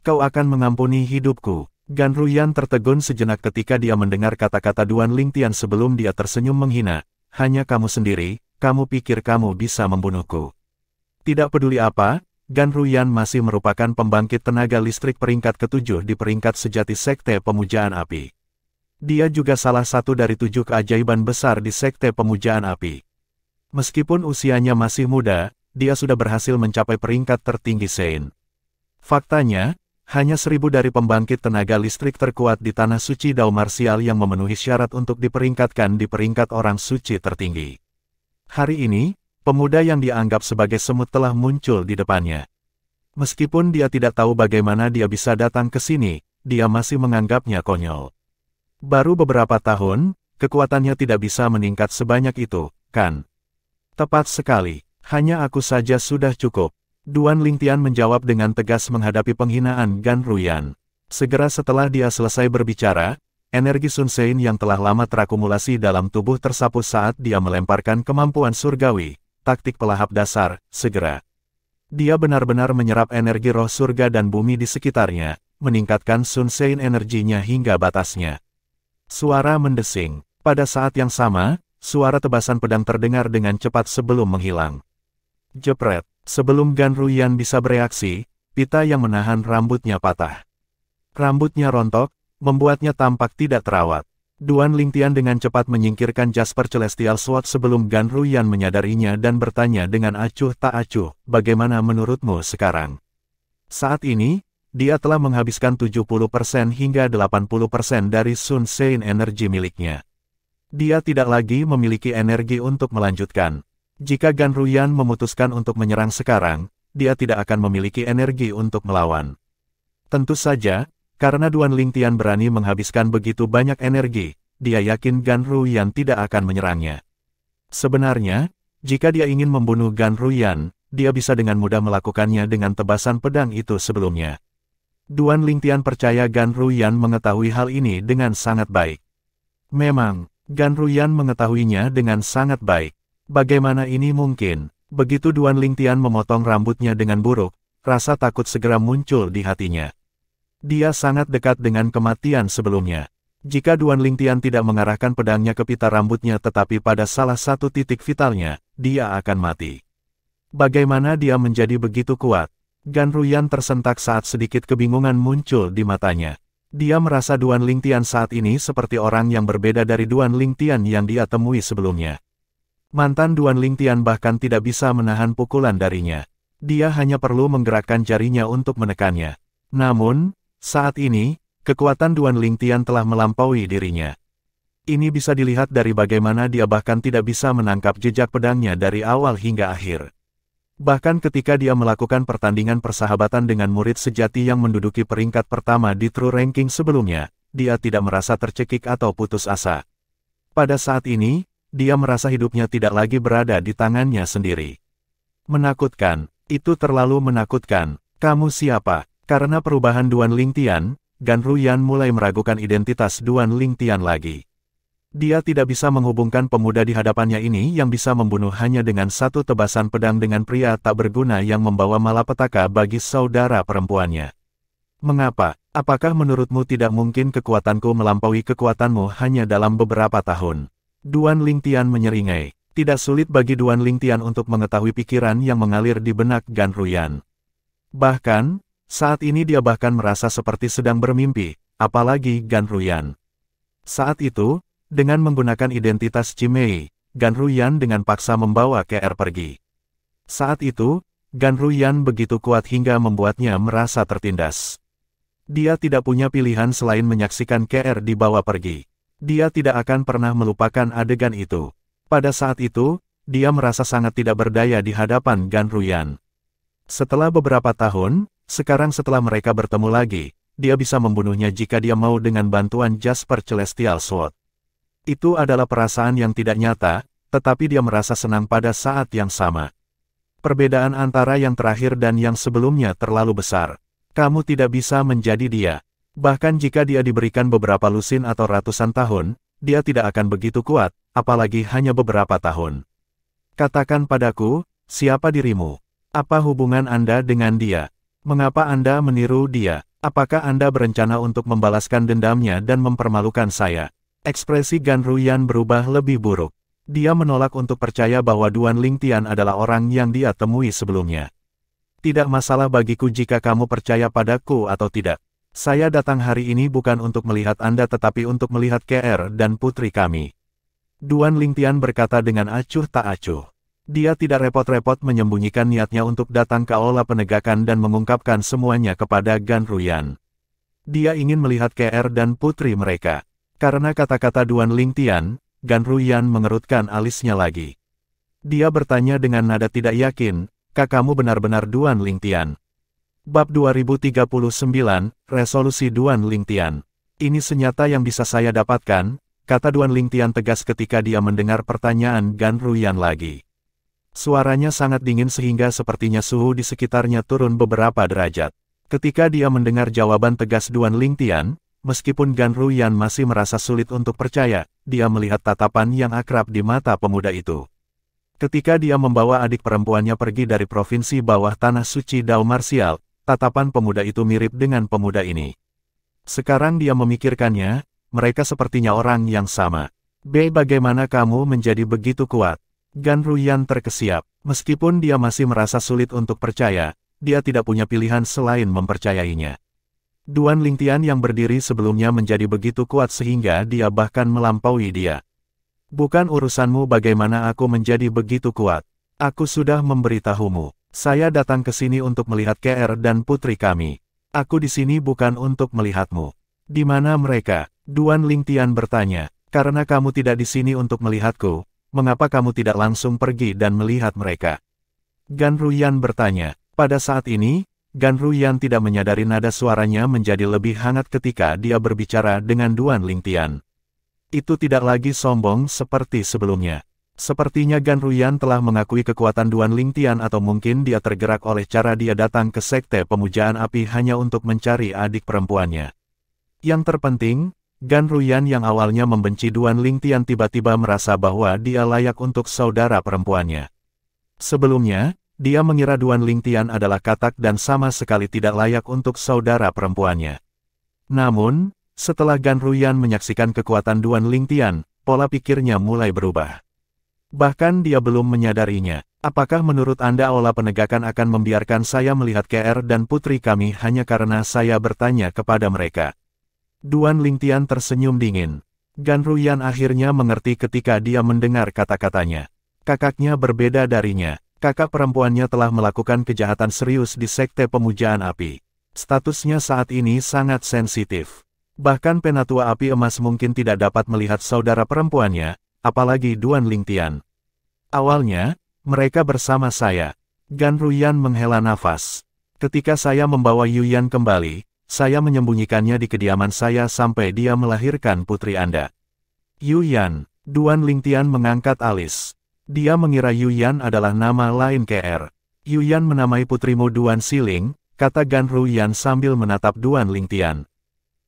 Kau akan mengampuni hidupku. Gan Ruyan tertegun sejenak ketika dia mendengar kata-kata Duan Lingtian sebelum dia tersenyum menghina. Hanya kamu sendiri, kamu pikir kamu bisa membunuhku. Tidak peduli apa, Gan Ruyan masih merupakan pembangkit tenaga listrik peringkat ke-7 di peringkat sejati sekte pemujaan api. Dia juga salah satu dari 7 keajaiban besar di sekte pemujaan api. Meskipun usianya masih muda, dia sudah berhasil mencapai peringkat tertinggi Sein. Faktanya, hanya 1000 dari pembangkit tenaga listrik terkuat di tanah suci Dao Marsial yang memenuhi syarat untuk diperingkatkan di peringkat orang suci tertinggi. Hari ini, pemuda yang dianggap sebagai semut telah muncul di depannya. Meskipun dia tidak tahu bagaimana dia bisa datang ke sini, dia masih menganggapnya konyol. Baru beberapa tahun, kekuatannya tidak bisa meningkat sebanyak itu, kan? Tepat sekali, hanya aku saja sudah cukup. Duan Lingtian menjawab dengan tegas menghadapi penghinaan Gan Ruyan. Segera setelah dia selesai berbicara, energi Sun Sein yang telah lama terakumulasi dalam tubuh tersapu saat dia melemparkan kemampuan surgawi, taktik pelahap dasar, segera. Dia benar-benar menyerap energi roh surga dan bumi di sekitarnya, meningkatkan Sun Sein energinya hingga batasnya. Suara mendesing. Pada saat yang sama, suara tebasan pedang terdengar dengan cepat sebelum menghilang. Jepret. Sebelum Gan Ruyan bisa bereaksi, pita yang menahan rambutnya patah. Rambutnya rontok, membuatnya tampak tidak terawat. Duan Lingtian dengan cepat menyingkirkan Jasper Celestial Sword sebelum Gan Ruyan menyadarinya dan bertanya dengan acuh tak acuh, bagaimana menurutmu sekarang? Saat ini, dia telah menghabiskan 70% hingga 80% dari Sun Sein energi miliknya. Dia tidak lagi memiliki energi untuk melanjutkan. Jika Gan Ruyan memutuskan untuk menyerang sekarang, dia tidak akan memiliki energi untuk melawan. Tentu saja, karena Duan Lingtian berani menghabiskan begitu banyak energi, dia yakin Gan Ruyan tidak akan menyerangnya. Sebenarnya, Jika dia ingin membunuh Gan Ruyan, dia bisa dengan mudah melakukannya dengan tebasan pedang itu sebelumnya. Duan Lingtian percaya Gan Ruyan mengetahui hal ini dengan sangat baik. Memang, Gan Ruyan mengetahuinya dengan sangat baik. Bagaimana ini mungkin? Begitu Duan Lingtian memotong rambutnya dengan buruk, rasa takut segera muncul di hatinya. Dia sangat dekat dengan kematian sebelumnya. Jika Duan Lingtian tidak mengarahkan pedangnya ke pita rambutnya tetapi pada salah satu titik vitalnya, dia akan mati. Bagaimana dia menjadi begitu kuat? Gan Ruyan tersentak saat sedikit kebingungan muncul di matanya. Dia merasa Duan Lingtian saat ini seperti orang yang berbeda dari Duan Lingtian yang dia temui sebelumnya. Mantan Duan Lingtian bahkan tidak bisa menahan pukulan darinya. Dia hanya perlu menggerakkan jarinya untuk menekannya. Namun, saat ini, kekuatan Duan Lingtian telah melampaui dirinya. Ini bisa dilihat dari bagaimana dia bahkan tidak bisa menangkap jejak pedangnya dari awal hingga akhir. Bahkan ketika dia melakukan pertandingan persahabatan dengan murid sejati yang menduduki peringkat pertama di True Ranking sebelumnya, dia tidak merasa tercekik atau putus asa. Pada saat ini, dia merasa hidupnya tidak lagi berada di tangannya sendiri. Menakutkan, itu terlalu menakutkan. Kamu siapa? Karena perubahan Duan Lingtian, Gan Ruyan mulai meragukan identitas Duan Lingtian lagi. Dia tidak bisa menghubungkan pemuda di hadapannya ini yang bisa membunuh hanya dengan satu tebasan pedang dengan pria tak berguna yang membawa malapetaka bagi saudara perempuannya. Mengapa? Apakah menurutmu tidak mungkin kekuatanku melampaui kekuatanmu hanya dalam beberapa tahun? Duan Lingtian menyeringai. Tidak sulit bagi Duan Lingtian untuk mengetahui pikiran yang mengalir di benak Gan Ruyan. Bahkan, saat ini dia bahkan merasa seperti sedang bermimpi, apalagi Gan Ruyan. Saat itu, dengan menggunakan identitas Cimei, Gan Ruyan dengan paksa membawa KR pergi. Saat itu, Gan Ruyan begitu kuat hingga membuatnya merasa tertindas. Dia tidak punya pilihan selain menyaksikan KR dibawa pergi. Dia tidak akan pernah melupakan adegan itu. Pada saat itu, dia merasa sangat tidak berdaya di hadapan Gan Ruyan. Setelah beberapa tahun, sekarang setelah mereka bertemu lagi, dia bisa membunuhnya jika dia mau dengan bantuan Jasper Celestial Sword. Itu adalah perasaan yang tidak nyata, tetapi dia merasa senang pada saat yang sama. Perbedaan antara yang terakhir dan yang sebelumnya terlalu besar. Kamu tidak bisa menjadi dia. Bahkan jika dia diberikan beberapa lusin atau ratusan tahun, dia tidak akan begitu kuat, apalagi hanya beberapa tahun. Katakan padaku, siapa dirimu? Apa hubungan Anda dengan dia? Mengapa Anda meniru dia? Apakah Anda berencana untuk membalaskan dendamnya dan mempermalukan saya? Ekspresi Gan Ruyan berubah lebih buruk. Dia menolak untuk percaya bahwa Duan Lingtian adalah orang yang dia temui sebelumnya. Tidak masalah bagiku jika kamu percaya padaku atau tidak. Saya datang hari ini bukan untuk melihat Anda tetapi untuk melihat KR dan putri kami. Duan Lingtian berkata dengan acuh tak acuh. Dia tidak repot-repot menyembunyikan niatnya untuk datang ke aula penegakan dan mengungkapkan semuanya kepada Gan Ruyan. Dia ingin melihat KR dan putri mereka. Karena kata-kata Duan Lingtian, Gan Ruyan mengerutkan alisnya lagi. Dia bertanya dengan nada tidak yakin, "Kak kamu benar-benar Duan Lingtian?" Bab 2039, Resolusi Duan Lingtian. Ini senjata yang bisa saya dapatkan, kata Duan Lingtian tegas ketika dia mendengar pertanyaan Gan Ruyan lagi. Suaranya sangat dingin sehingga sepertinya suhu di sekitarnya turun beberapa derajat. Ketika dia mendengar jawaban tegas Duan Lingtian, meskipun Gan Ruyan masih merasa sulit untuk percaya, dia melihat tatapan yang akrab di mata pemuda itu. Ketika dia membawa adik perempuannya pergi dari provinsi bawah tanah suci Dao Martial, tatapan pemuda itu mirip dengan pemuda ini. Sekarang dia memikirkannya, mereka sepertinya orang yang sama. Bagaimana kamu menjadi begitu kuat? Gan Ruyan terkesiap. Meskipun dia masih merasa sulit untuk percaya, dia tidak punya pilihan selain mempercayainya. Duan Lingtian yang berdiri sebelumnya menjadi begitu kuat sehingga dia bahkan melampaui dia. Bukan urusanmu bagaimana aku menjadi begitu kuat. Aku sudah memberitahumu. Saya datang ke sini untuk melihat KR dan putri kami. Aku di sini bukan untuk melihatmu. Di mana mereka? Duan Lingtian bertanya. Karena kamu tidak di sini untuk melihatku, mengapa kamu tidak langsung pergi dan melihat mereka? Gan Ruyan bertanya. Pada saat ini, Gan Ruyan tidak menyadari nada suaranya menjadi lebih hangat ketika dia berbicara dengan Duan Lingtian. Itu tidak lagi sombong seperti sebelumnya. Sepertinya Gan Ruyan telah mengakui kekuatan Duan Lingtian atau mungkin dia tergerak oleh cara dia datang ke Sekte Pemujaan Api hanya untuk mencari adik perempuannya. Yang terpenting, Gan Ruyan yang awalnya membenci Duan Lingtian tiba-tiba merasa bahwa dia layak untuk saudara perempuannya. Sebelumnya, dia mengira Duan Lingtian adalah katak dan sama sekali tidak layak untuk saudara perempuannya. Namun, setelah Gan Ruyan menyaksikan kekuatan Duan Lingtian, pola pikirnya mulai berubah. Bahkan dia belum menyadarinya. Apakah menurut Anda Aula Penegakan akan membiarkan saya melihat KR dan putri kami hanya karena saya bertanya kepada mereka? Duan Lingtian tersenyum dingin. Gan Ruyan akhirnya mengerti ketika dia mendengar kata-katanya. Kakaknya berbeda darinya. Kakak perempuannya telah melakukan kejahatan serius di Sekte Pemujaan Api. Statusnya saat ini sangat sensitif. Bahkan Penatua Api Emas mungkin tidak dapat melihat saudara perempuannya, apalagi Duan Lingtian. Awalnya, mereka bersama saya. Gan Ruyan menghela nafas. Ketika saya membawa Yuyan kembali, saya menyembunyikannya di kediaman saya sampai dia melahirkan putri Anda. Yuyan, Duan Lingtian mengangkat alis. Dia mengira Yuyan adalah nama lain KR. Yuyan menamai putrimu Duan Siling, kata Gan Ruyan sambil menatap Duan Lingtian.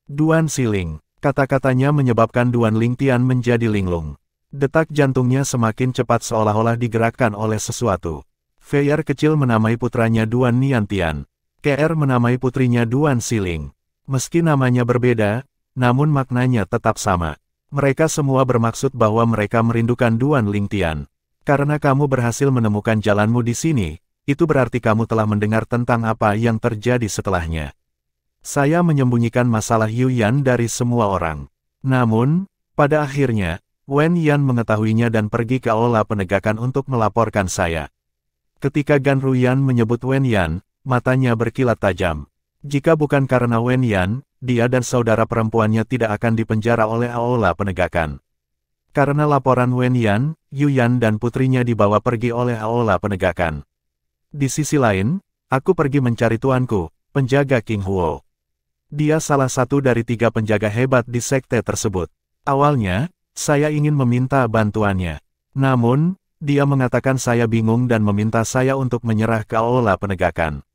Duan Siling, kata-katanya menyebabkan Duan Lingtian menjadi linglung. Detak jantungnya semakin cepat seolah-olah digerakkan oleh sesuatu. Feier kecil menamai putranya Duan Niantian. KR menamai putrinya Duan Siling. Meski namanya berbeda, namun maknanya tetap sama. Mereka semua bermaksud bahwa mereka merindukan Duan Lingtian. Karena kamu berhasil menemukan jalanmu di sini, itu berarti kamu telah mendengar tentang apa yang terjadi setelahnya. Saya menyembunyikan masalah Yuyan dari semua orang. Namun, pada akhirnya, Wen Yan mengetahuinya dan pergi ke Aula Penegakan untuk melaporkan saya. Ketika Gan Ruyan menyebut Wen Yan, matanya berkilat tajam. Jika bukan karena Wen Yan, dia dan saudara perempuannya tidak akan dipenjara oleh Aula Penegakan. Karena laporan Wen Yan, Yuyan dan putrinya dibawa pergi oleh Aula Penegakan. Di sisi lain, aku pergi mencari tuanku, penjaga King Huo. Dia salah satu dari 3 penjaga hebat di sekte tersebut. Awalnya, saya ingin meminta bantuannya. Namun, dia mengatakan saya bingung dan meminta saya untuk menyerah ke Aula Penegakan.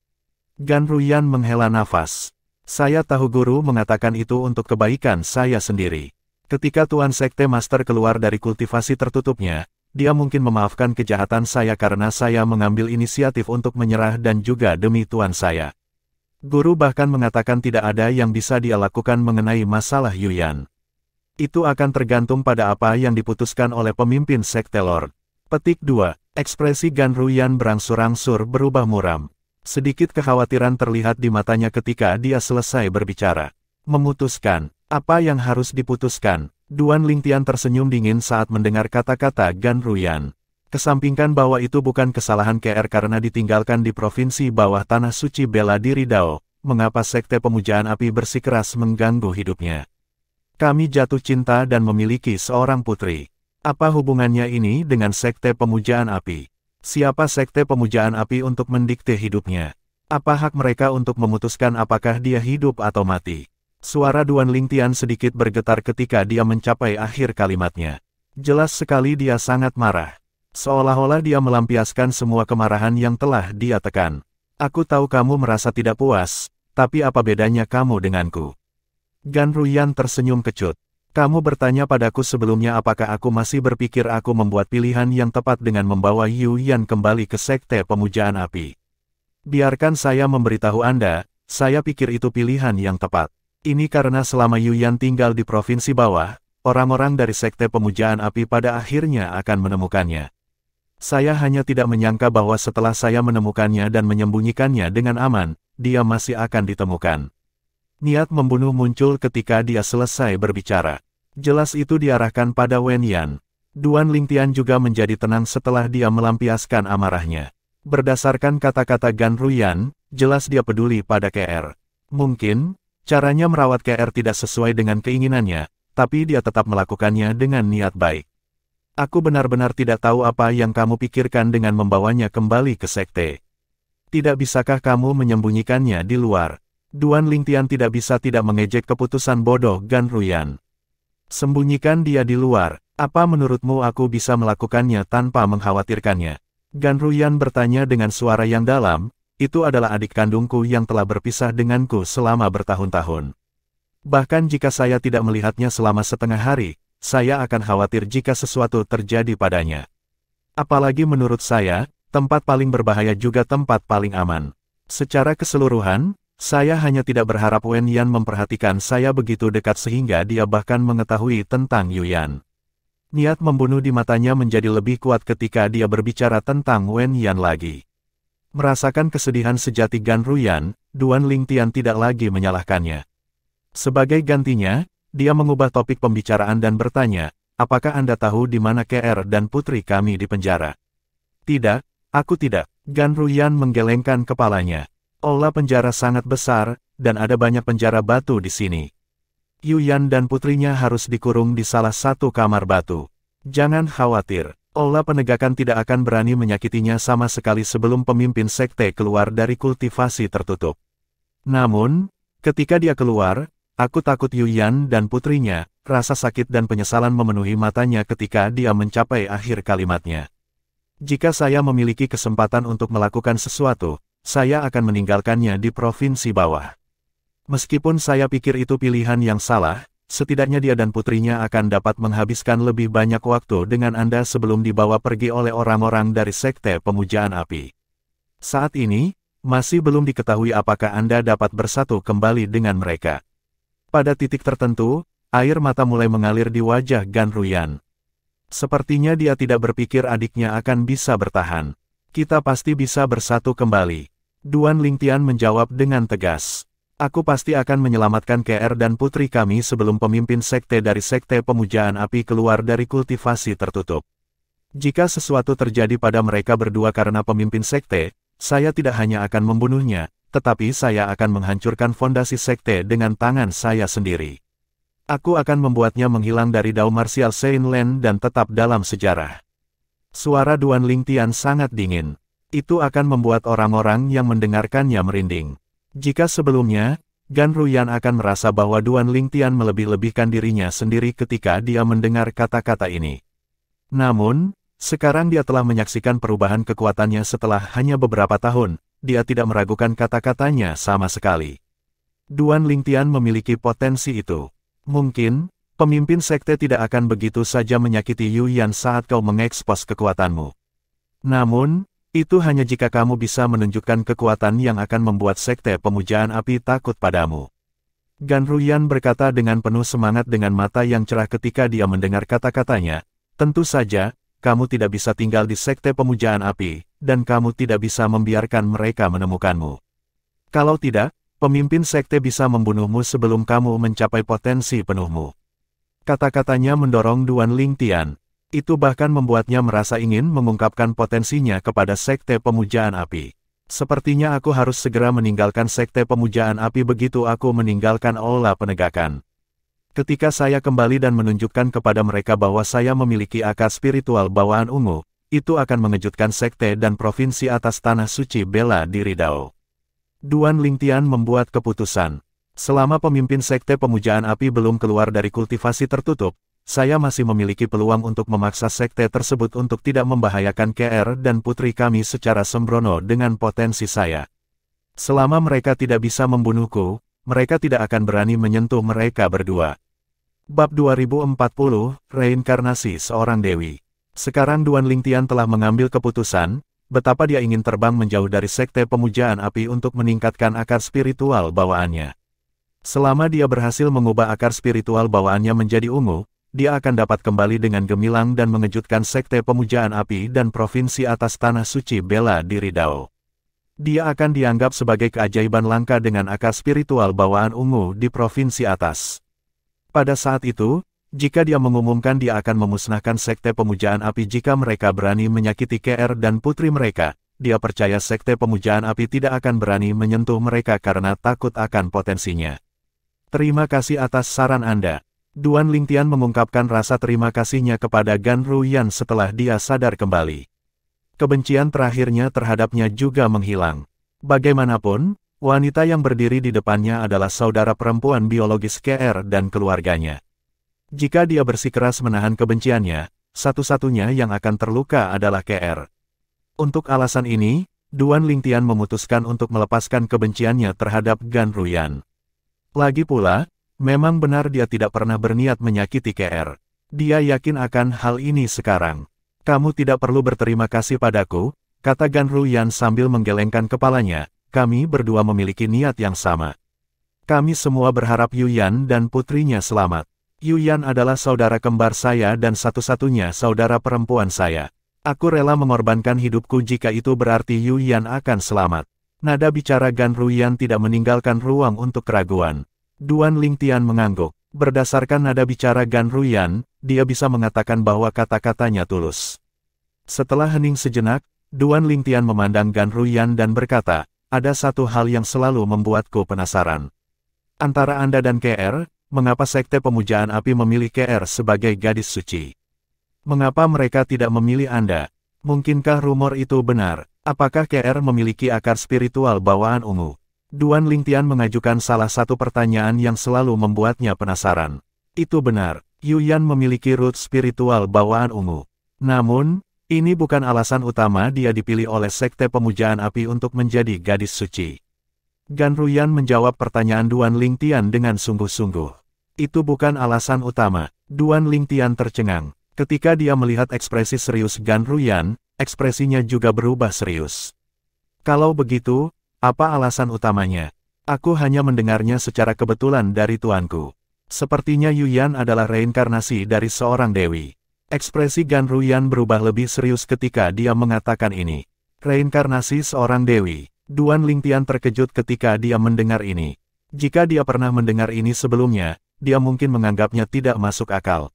Gan Ruyan menghela nafas. Saya tahu guru mengatakan itu untuk kebaikan saya sendiri. Ketika Tuan Sekte Master keluar dari kultivasi tertutupnya, dia mungkin memaafkan kejahatan saya karena saya mengambil inisiatif untuk menyerah dan juga demi Tuan saya. Guru bahkan mengatakan tidak ada yang bisa dia lakukan mengenai masalah Yuyan. Itu akan tergantung pada apa yang diputuskan oleh pemimpin Sekte Lord. Petik 2. Ekspresi Gan Ruyan berangsur-angsur berubah muram. Sedikit kekhawatiran terlihat di matanya ketika dia selesai berbicara. Memutuskan. Apa yang harus diputuskan? Duan Lingtian tersenyum dingin saat mendengar kata-kata Gan Ruyan. Kesampingkan bahwa itu bukan kesalahan KR karena ditinggalkan di provinsi bawah tanah suci bela diri Dao, mengapa Sekte Pemujaan Api bersikeras mengganggu hidupnya? Kami jatuh cinta dan memiliki seorang putri. Apa hubungannya ini dengan Sekte Pemujaan Api? Siapa Sekte Pemujaan Api untuk mendikte hidupnya? Apa hak mereka untuk memutuskan apakah dia hidup atau mati? Suara Duan Lingtian sedikit bergetar ketika dia mencapai akhir kalimatnya. Jelas sekali dia sangat marah. Seolah-olah dia melampiaskan semua kemarahan yang telah dia tekan. Aku tahu kamu merasa tidak puas, tapi apa bedanya kamu denganku? Gan Ruyan tersenyum kecut. Kamu bertanya padaku sebelumnya apakah aku masih berpikir aku membuat pilihan yang tepat dengan membawa Yuyan kembali ke Sekte Pemujaan Api. Biarkan saya memberitahu Anda, saya pikir itu pilihan yang tepat. Ini karena selama Yuyan tinggal di provinsi bawah, orang-orang dari Sekte Pemujaan Api pada akhirnya akan menemukannya. Saya hanya tidak menyangka bahwa setelah saya menemukannya dan menyembunyikannya dengan aman, dia masih akan ditemukan. Niat membunuh muncul ketika dia selesai berbicara. Jelas itu diarahkan pada Wen Yan. Duan Lingtian juga menjadi tenang setelah dia melampiaskan amarahnya. Berdasarkan kata-kata Gan Ruyan, jelas dia peduli pada KR. Mungkin, caranya merawat KR tidak sesuai dengan keinginannya, tapi dia tetap melakukannya dengan niat baik. Aku benar-benar tidak tahu apa yang kamu pikirkan dengan membawanya kembali ke sekte. Tidak bisakah kamu menyembunyikannya di luar? Duan Lingtian tidak bisa tidak mengejek keputusan bodoh Gan Ruyan. Sembunyikan dia di luar. Apa menurutmu aku bisa melakukannya tanpa mengkhawatirkannya? Gan Ruyan bertanya dengan suara yang dalam, itu adalah adik kandungku yang telah berpisah denganku selama bertahun-tahun. Bahkan jika saya tidak melihatnya selama setengah hari, saya akan khawatir jika sesuatu terjadi padanya. Apalagi menurut saya, tempat paling berbahaya juga tempat paling aman. Secara keseluruhan, saya hanya tidak berharap Wen Yan memperhatikan saya begitu dekat sehingga dia bahkan mengetahui tentang Yuyan. Niat membunuh di matanya menjadi lebih kuat ketika dia berbicara tentang Wen Yan lagi. Merasakan kesedihan sejati Gan Ruyan, Duan Lingtian tidak lagi menyalahkannya. Sebagai gantinya, dia mengubah topik pembicaraan dan bertanya, apakah Anda tahu di mana KR dan putri kami di penjara? Tidak, aku tidak. Gan Ruyan menggelengkan kepalanya. Aula penjara sangat besar, dan ada banyak penjara batu di sini. Yuyan dan putrinya harus dikurung di salah satu kamar batu. Jangan khawatir, aula penegakan tidak akan berani menyakitinya sama sekali sebelum pemimpin sekte keluar dari kultivasi tertutup. Namun, ketika dia keluar, aku takut Yuyan dan putrinya, rasa sakit dan penyesalan memenuhi matanya ketika dia mencapai akhir kalimatnya. Jika saya memiliki kesempatan untuk melakukan sesuatu, saya akan meninggalkannya di provinsi bawah. Meskipun saya pikir itu pilihan yang salah, setidaknya dia dan putrinya akan dapat menghabiskan lebih banyak waktu dengan Anda sebelum dibawa pergi oleh orang-orang dari Sekte Pemujaan Api. Saat ini, masih belum diketahui apakah Anda dapat bersatu kembali dengan mereka. Pada titik tertentu, air mata mulai mengalir di wajah Gan Ruyan. Sepertinya dia tidak berpikir adiknya akan bisa bertahan. Kita pasti bisa bersatu kembali. Duan Lingtian menjawab dengan tegas. Aku pasti akan menyelamatkan KR dan putri kami sebelum pemimpin sekte dari Sekte Pemujaan Api keluar dari kultivasi tertutup. Jika sesuatu terjadi pada mereka berdua karena pemimpin sekte, saya tidak hanya akan membunuhnya, tetapi saya akan menghancurkan fondasi sekte dengan tangan saya sendiri. Aku akan membuatnya menghilang dari Dao Martial Seinland dan tetap dalam sejarah. Suara Duan Lingtian sangat dingin. Itu akan membuat orang-orang yang mendengarkannya merinding. Jika sebelumnya, Gan Ruyan akan merasa bahwa Duan Lingtian melebih-lebihkan dirinya sendiri ketika dia mendengar kata-kata ini. Namun, sekarang dia telah menyaksikan perubahan kekuatannya setelah hanya beberapa tahun, dia tidak meragukan kata-katanya sama sekali. Duan Lingtian memiliki potensi itu. Mungkin, pemimpin sekte tidak akan begitu saja menyakiti Yuyan saat kau mengekspos kekuatanmu. Namun, itu hanya jika kamu bisa menunjukkan kekuatan yang akan membuat Sekte Pemujaan Api takut padamu. Gan Ruyan berkata dengan penuh semangat dengan mata yang cerah ketika dia mendengar kata-katanya, tentu saja, kamu tidak bisa tinggal di Sekte Pemujaan Api, dan kamu tidak bisa membiarkan mereka menemukanmu. Kalau tidak, pemimpin sekte bisa membunuhmu sebelum kamu mencapai potensi penuhmu. Kata-katanya mendorong Duan Lingtian. Itu bahkan membuatnya merasa ingin mengungkapkan potensinya kepada Sekte Pemujaan Api. Sepertinya aku harus segera meninggalkan Sekte Pemujaan Api begitu aku meninggalkan aula penegakan. Ketika saya kembali dan menunjukkan kepada mereka bahwa saya memiliki akar spiritual bawaan ungu, itu akan mengejutkan sekte dan provinsi atas tanah suci bela diri Dao. Duan Lingtian membuat keputusan. Selama pemimpin Sekte Pemujaan Api belum keluar dari kultivasi tertutup, saya masih memiliki peluang untuk memaksa sekte tersebut untuk tidak membahayakan KR dan putri kami secara sembrono dengan potensi saya. Selama mereka tidak bisa membunuhku, mereka tidak akan berani menyentuh mereka berdua. Bab 2040, Reinkarnasi Seorang Dewi. Sekarang Duan Lingtian telah mengambil keputusan, betapa dia ingin terbang menjauh dari Sekte Pemujaan Api untuk meningkatkan akar spiritual bawaannya. Selama dia berhasil mengubah akar spiritual bawaannya menjadi ungu, dia akan dapat kembali dengan gemilang dan mengejutkan Sekte Pemujaan Api dan provinsi atas tanah suci bela diri Dao. Dia akan dianggap sebagai keajaiban langka dengan akar spiritual bawaan ungu di provinsi atas. Pada saat itu, jika dia mengumumkan dia akan memusnahkan Sekte Pemujaan Api jika mereka berani menyakiti KR dan putri mereka, dia percaya Sekte Pemujaan Api tidak akan berani menyentuh mereka karena takut akan potensinya. Terima kasih atas saran Anda. Duan Lingtian mengungkapkan rasa terima kasihnya kepada Gan Ruyan setelah dia sadar kembali. Kebencian terakhirnya terhadapnya juga menghilang. Bagaimanapun, wanita yang berdiri di depannya adalah saudara perempuan biologis KR dan keluarganya. Jika dia bersikeras menahan kebenciannya, satu-satunya yang akan terluka adalah KR. Untuk alasan ini, Duan Lingtian memutuskan untuk melepaskan kebenciannya terhadap Gan Ruyan. Lagi pula, memang benar dia tidak pernah berniat menyakiti KR. Dia yakin akan hal ini sekarang. Kamu tidak perlu berterima kasih padaku, kata Gan Ruyan sambil menggelengkan kepalanya, kami berdua memiliki niat yang sama. Kami semua berharap Yuyan dan putrinya selamat. Yuyan adalah saudara kembar saya dan satu-satunya saudara perempuan saya. Aku rela mengorbankan hidupku jika itu berarti Yuyan akan selamat. Nada bicara Gan Ruyan tidak meninggalkan ruang untuk keraguan. Duan Lingtian mengangguk. Berdasarkan nada bicara Gan Ruyan, dia bisa mengatakan bahwa kata-katanya tulus. Setelah hening sejenak, Duan Lingtian memandang Gan Ruyan dan berkata, ada satu hal yang selalu membuatku penasaran. Antara Anda dan KR, mengapa Sekte Pemujaan Api memilih KR sebagai gadis suci? Mengapa mereka tidak memilih Anda? Mungkinkah rumor itu benar? Apakah KR memiliki akar spiritual bawaan ungu? Duan Lingtian mengajukan salah satu pertanyaan yang selalu membuatnya penasaran. Itu benar, Yuyan memiliki root spiritual bawaan ungu. Namun, ini bukan alasan utama dia dipilih oleh Sekte Pemujaan Api untuk menjadi gadis suci. Gan Ruyan menjawab pertanyaan Duan Lingtian dengan sungguh-sungguh. Itu bukan alasan utama. Duan Lingtian tercengang. Ketika dia melihat ekspresi serius Gan Ruyan, ekspresinya juga berubah serius. Kalau begitu, apa alasan utamanya? Aku hanya mendengarnya secara kebetulan dari tuanku. Sepertinya Yuyan adalah reinkarnasi dari seorang dewi. Ekspresi Gan Ruyan berubah lebih serius ketika dia mengatakan ini. Reinkarnasi seorang dewi. Duan Lingtian terkejut ketika dia mendengar ini. Jika dia pernah mendengar ini sebelumnya, dia mungkin menganggapnya tidak masuk akal.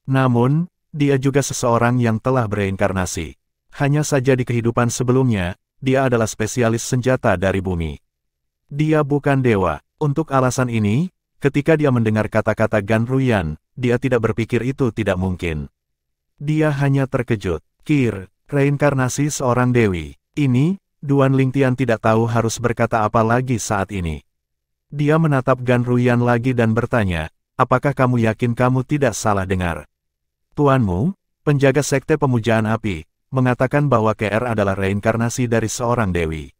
Namun, dia juga seseorang yang telah bereinkarnasi. Hanya saja di kehidupan sebelumnya, dia adalah spesialis senjata dari bumi. Dia bukan dewa. Untuk alasan ini, ketika dia mendengar kata-kata Gan Ruyan, dia tidak berpikir itu tidak mungkin. Dia hanya terkejut. Kir, reinkarnasi seorang dewi. Ini, Duan Lingtian tidak tahu harus berkata apa lagi saat ini. Dia menatap Gan Ruyan lagi dan bertanya, apakah kamu yakin kamu tidak salah dengar? Tuanmu, penjaga Sekte Pemujaan Api, mengatakan bahwa KR adalah reinkarnasi dari seorang dewi.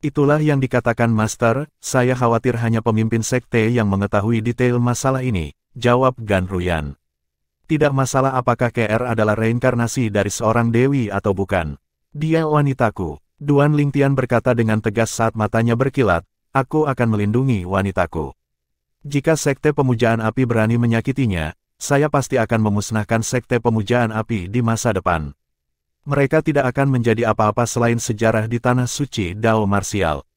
Itulah yang dikatakan Master, saya khawatir hanya pemimpin sekte yang mengetahui detail masalah ini, jawab Gan Ruyan. Tidak masalah apakah KR adalah reinkarnasi dari seorang dewi atau bukan. Dia wanitaku. Duan Lingtian berkata dengan tegas saat matanya berkilat, aku akan melindungi wanitaku. Jika Sekte Pemujaan Api berani menyakitinya, saya pasti akan memusnahkan Sekte Pemujaan Api di masa depan. Mereka tidak akan menjadi apa-apa selain sejarah di tanah suci Dao Marsial.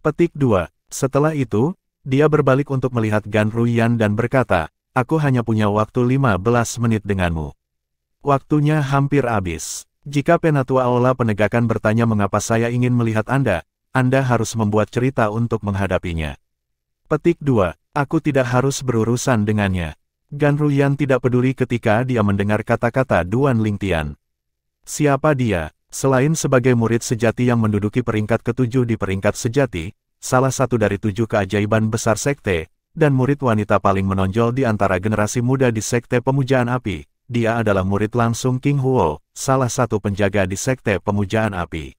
Petik 2. Setelah itu, dia berbalik untuk melihat Gan Ruyan dan berkata, aku hanya punya waktu 15 menit denganmu. Waktunya hampir habis. Jika Penatua Aula Penegakan bertanya mengapa saya ingin melihat Anda harus membuat cerita untuk menghadapinya. Petik 2. Aku tidak harus berurusan dengannya. Gan Ruyan tidak peduli ketika dia mendengar kata-kata Duan Lingtian. Siapa dia? Selain sebagai murid sejati yang menduduki peringkat ke-7 di peringkat sejati, salah satu dari 7 keajaiban besar sekte, dan murid wanita paling menonjol di antara generasi muda di Sekte Pemujaan Api, dia adalah murid langsung King Huo, salah satu penjaga di Sekte Pemujaan Api.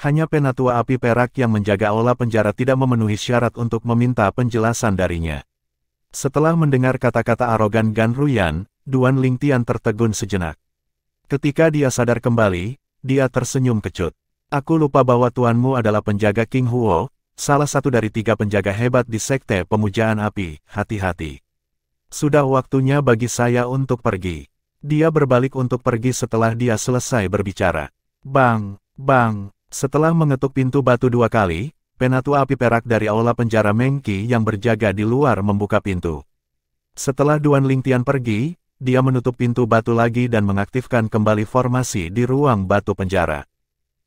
Hanya Penatua Api Perak yang menjaga aula penjara tidak memenuhi syarat untuk meminta penjelasan darinya. Setelah mendengar kata-kata arogan Gan Ruyan, Duan Lingtian tertegun sejenak. Ketika dia sadar kembali, dia tersenyum kecut. Aku lupa bahwa tuanmu adalah penjaga King Huo, salah satu dari 3 penjaga hebat di Sekte Pemujaan Api, hati-hati. Sudah waktunya bagi saya untuk pergi. Dia berbalik untuk pergi setelah dia selesai berbicara. Bang, bang, setelah mengetuk pintu batu 2 kali, Penatua Api Perak dari aula penjara Mengki yang berjaga di luar membuka pintu. Setelah Duan Lingtian pergi, dia menutup pintu batu lagi dan mengaktifkan kembali formasi di ruang batu penjara.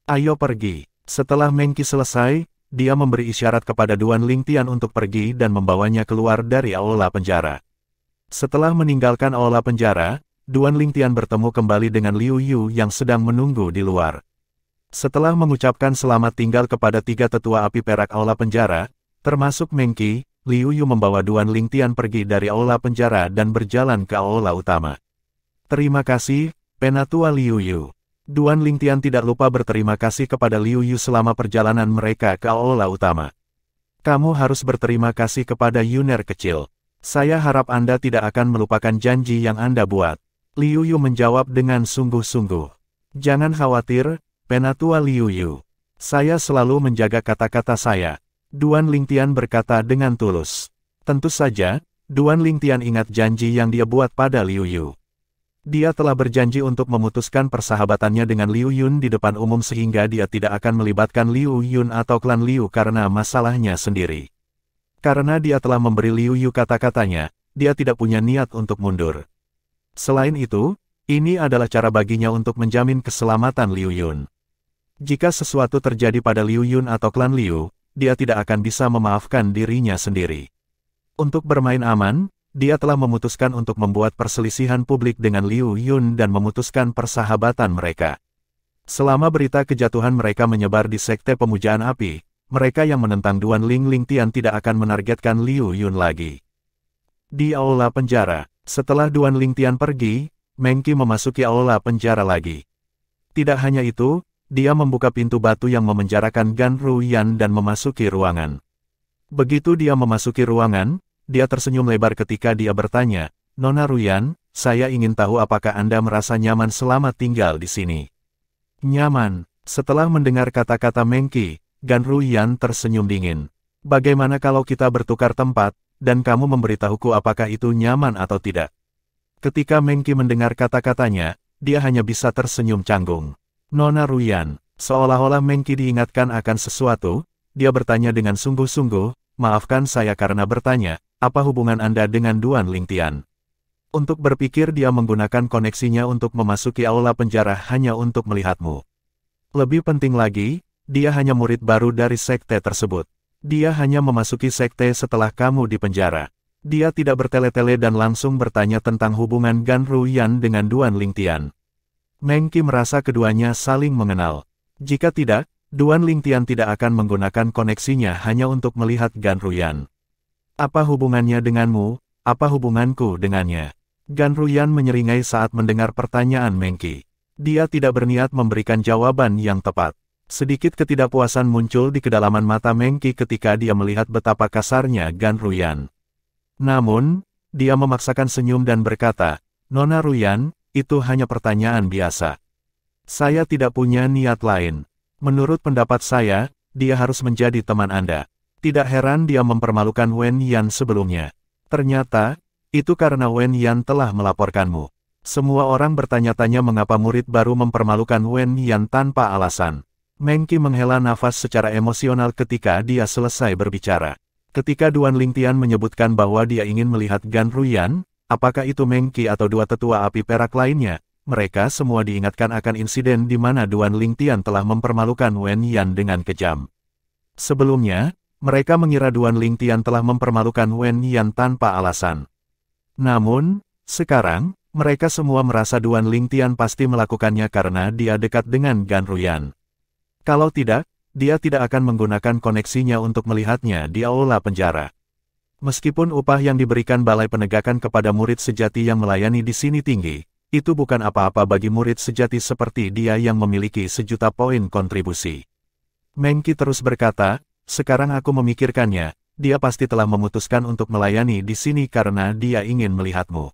Ayo pergi. Setelah Mengki selesai, dia memberi isyarat kepada Duan Lingtian untuk pergi dan membawanya keluar dari aula penjara. Setelah meninggalkan aula penjara, Duan Lingtian bertemu kembali dengan Liu Yu yang sedang menunggu di luar. Setelah mengucapkan selamat tinggal kepada 3 tetua api perak aula penjara, termasuk Mengki, Liu Yu membawa Duan Lingtian pergi dari aula penjara dan berjalan ke aula utama. Terima kasih, Penatua Liu Yu. Duan Lingtian tidak lupa berterima kasih kepada Liu Yu selama perjalanan mereka ke aula utama. Kamu harus berterima kasih kepada Yuner kecil. Saya harap Anda tidak akan melupakan janji yang Anda buat. Liu Yu menjawab dengan sungguh-sungguh. Jangan khawatir, Penatua Liu Yu. Saya selalu menjaga kata-kata saya. Duan Lingtian berkata dengan tulus. Tentu saja, Duan Lingtian ingat janji yang dia buat pada Liu Yu. Dia telah berjanji untuk memutuskan persahabatannya dengan Liu Yun di depan umum sehingga dia tidak akan melibatkan Liu Yun atau klan Liu karena masalahnya sendiri. Karena dia telah memberi Liu Yu kata-katanya, dia tidak punya niat untuk mundur. Selain itu, ini adalah cara baginya untuk menjamin keselamatan Liu Yun. Jika sesuatu terjadi pada Liu Yun atau klan Liu, dia tidak akan bisa memaafkan dirinya sendiri. Untuk bermain aman, dia telah memutuskan untuk membuat perselisihan publik dengan Liu Yun dan memutuskan persahabatan mereka. Selama berita kejatuhan mereka menyebar di Sekte Pemujaan Api, mereka yang menentang Duan Lingtian tidak akan menargetkan Liu Yun lagi. Di aula penjara, setelah Duan Lingtian pergi, Meng Qi memasuki aula penjara lagi. Tidak hanya itu, dia membuka pintu batu yang memenjarakan Gan Ruyan dan memasuki ruangan. Begitu dia memasuki ruangan, dia tersenyum lebar ketika dia bertanya, Nona Ruyan, saya ingin tahu apakah Anda merasa nyaman selama tinggal di sini. Nyaman. Setelah mendengar kata-kata Meng Qi, Gan Ruyan tersenyum dingin. Bagaimana kalau kita bertukar tempat, dan kamu memberitahuku apakah itu nyaman atau tidak? Ketika Meng Qi mendengar kata-katanya, dia hanya bisa tersenyum canggung. Nona Ruyan, seolah-olah Meng Qi diingatkan akan sesuatu, dia bertanya dengan sungguh-sungguh, maafkan saya karena bertanya, apa hubungan Anda dengan Duan Lingtian? Untuk berpikir dia menggunakan koneksinya untuk memasuki aula penjara hanya untuk melihatmu. Lebih penting lagi, dia hanya murid baru dari sekte tersebut. Dia hanya memasuki sekte setelah kamu di penjara. Dia tidak bertele-tele dan langsung bertanya tentang hubungan Gan Ruyan dengan Duan Lingtian. Meng Qi merasa keduanya saling mengenal. Jika tidak, Duan Lingtian tidak akan menggunakan koneksinya hanya untuk melihat Gan Ruyan. Apa hubungannya denganmu? Apa hubunganku dengannya? Gan Ruyan menyeringai saat mendengar pertanyaan Meng Qi. Dia tidak berniat memberikan jawaban yang tepat. Sedikit ketidakpuasan muncul di kedalaman mata Meng Qi ketika dia melihat betapa kasarnya Gan Ruyan. Namun, dia memaksakan senyum dan berkata, Nona Ruyan, itu hanya pertanyaan biasa. Saya tidak punya niat lain. Menurut pendapat saya, dia harus menjadi teman Anda. Tidak heran dia mempermalukan Wen Yan sebelumnya. Ternyata, itu karena Wen Yan telah melaporkanmu. Semua orang bertanya-tanya mengapa murid baru mempermalukan Wen Yan tanpa alasan. Meng Qi menghela nafas secara emosional ketika dia selesai berbicara. Ketika Duan Lingtian menyebutkan bahwa dia ingin melihat Gan Ruyan, apakah itu Meng Qi atau dua tetua api perak lainnya, mereka semua diingatkan akan insiden di mana Duan Lingtian telah mempermalukan Wen Yan dengan kejam. Sebelumnya, mereka mengira Duan Lingtian telah mempermalukan Wen Yan tanpa alasan. Namun, sekarang, mereka semua merasa Duan Lingtian pasti melakukannya karena dia dekat dengan Gan Ruyan. Kalau tidak, dia tidak akan menggunakan koneksinya untuk melihatnya di aula penjara. Meskipun upah yang diberikan Balai Penegakan kepada murid sejati yang melayani di sini tinggi, itu bukan apa-apa bagi murid sejati seperti dia yang memiliki 1.000.000 poin kontribusi. Meng Qi terus berkata, sekarang aku memikirkannya, dia pasti telah memutuskan untuk melayani di sini karena dia ingin melihatmu.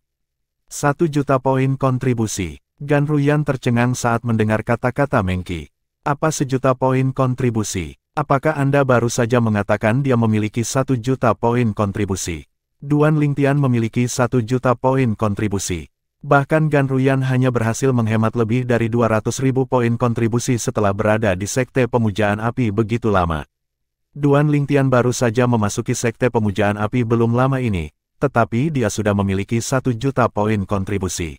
1.000.000 poin kontribusi. Gan Ruyan tercengang saat mendengar kata-kata Meng Qi. Apa 1.000.000 poin kontribusi? Apakah Anda baru saja mengatakan dia memiliki 1.000.000 poin kontribusi? Duan Lingtian memiliki 1.000.000 poin kontribusi. Bahkan Gan Ruyan hanya berhasil menghemat lebih dari 200.000 poin kontribusi setelah berada di Sekte Pemujaan Api begitu lama. Duan Lingtian baru saja memasuki Sekte Pemujaan Api belum lama ini, tetapi dia sudah memiliki 1.000.000 poin kontribusi.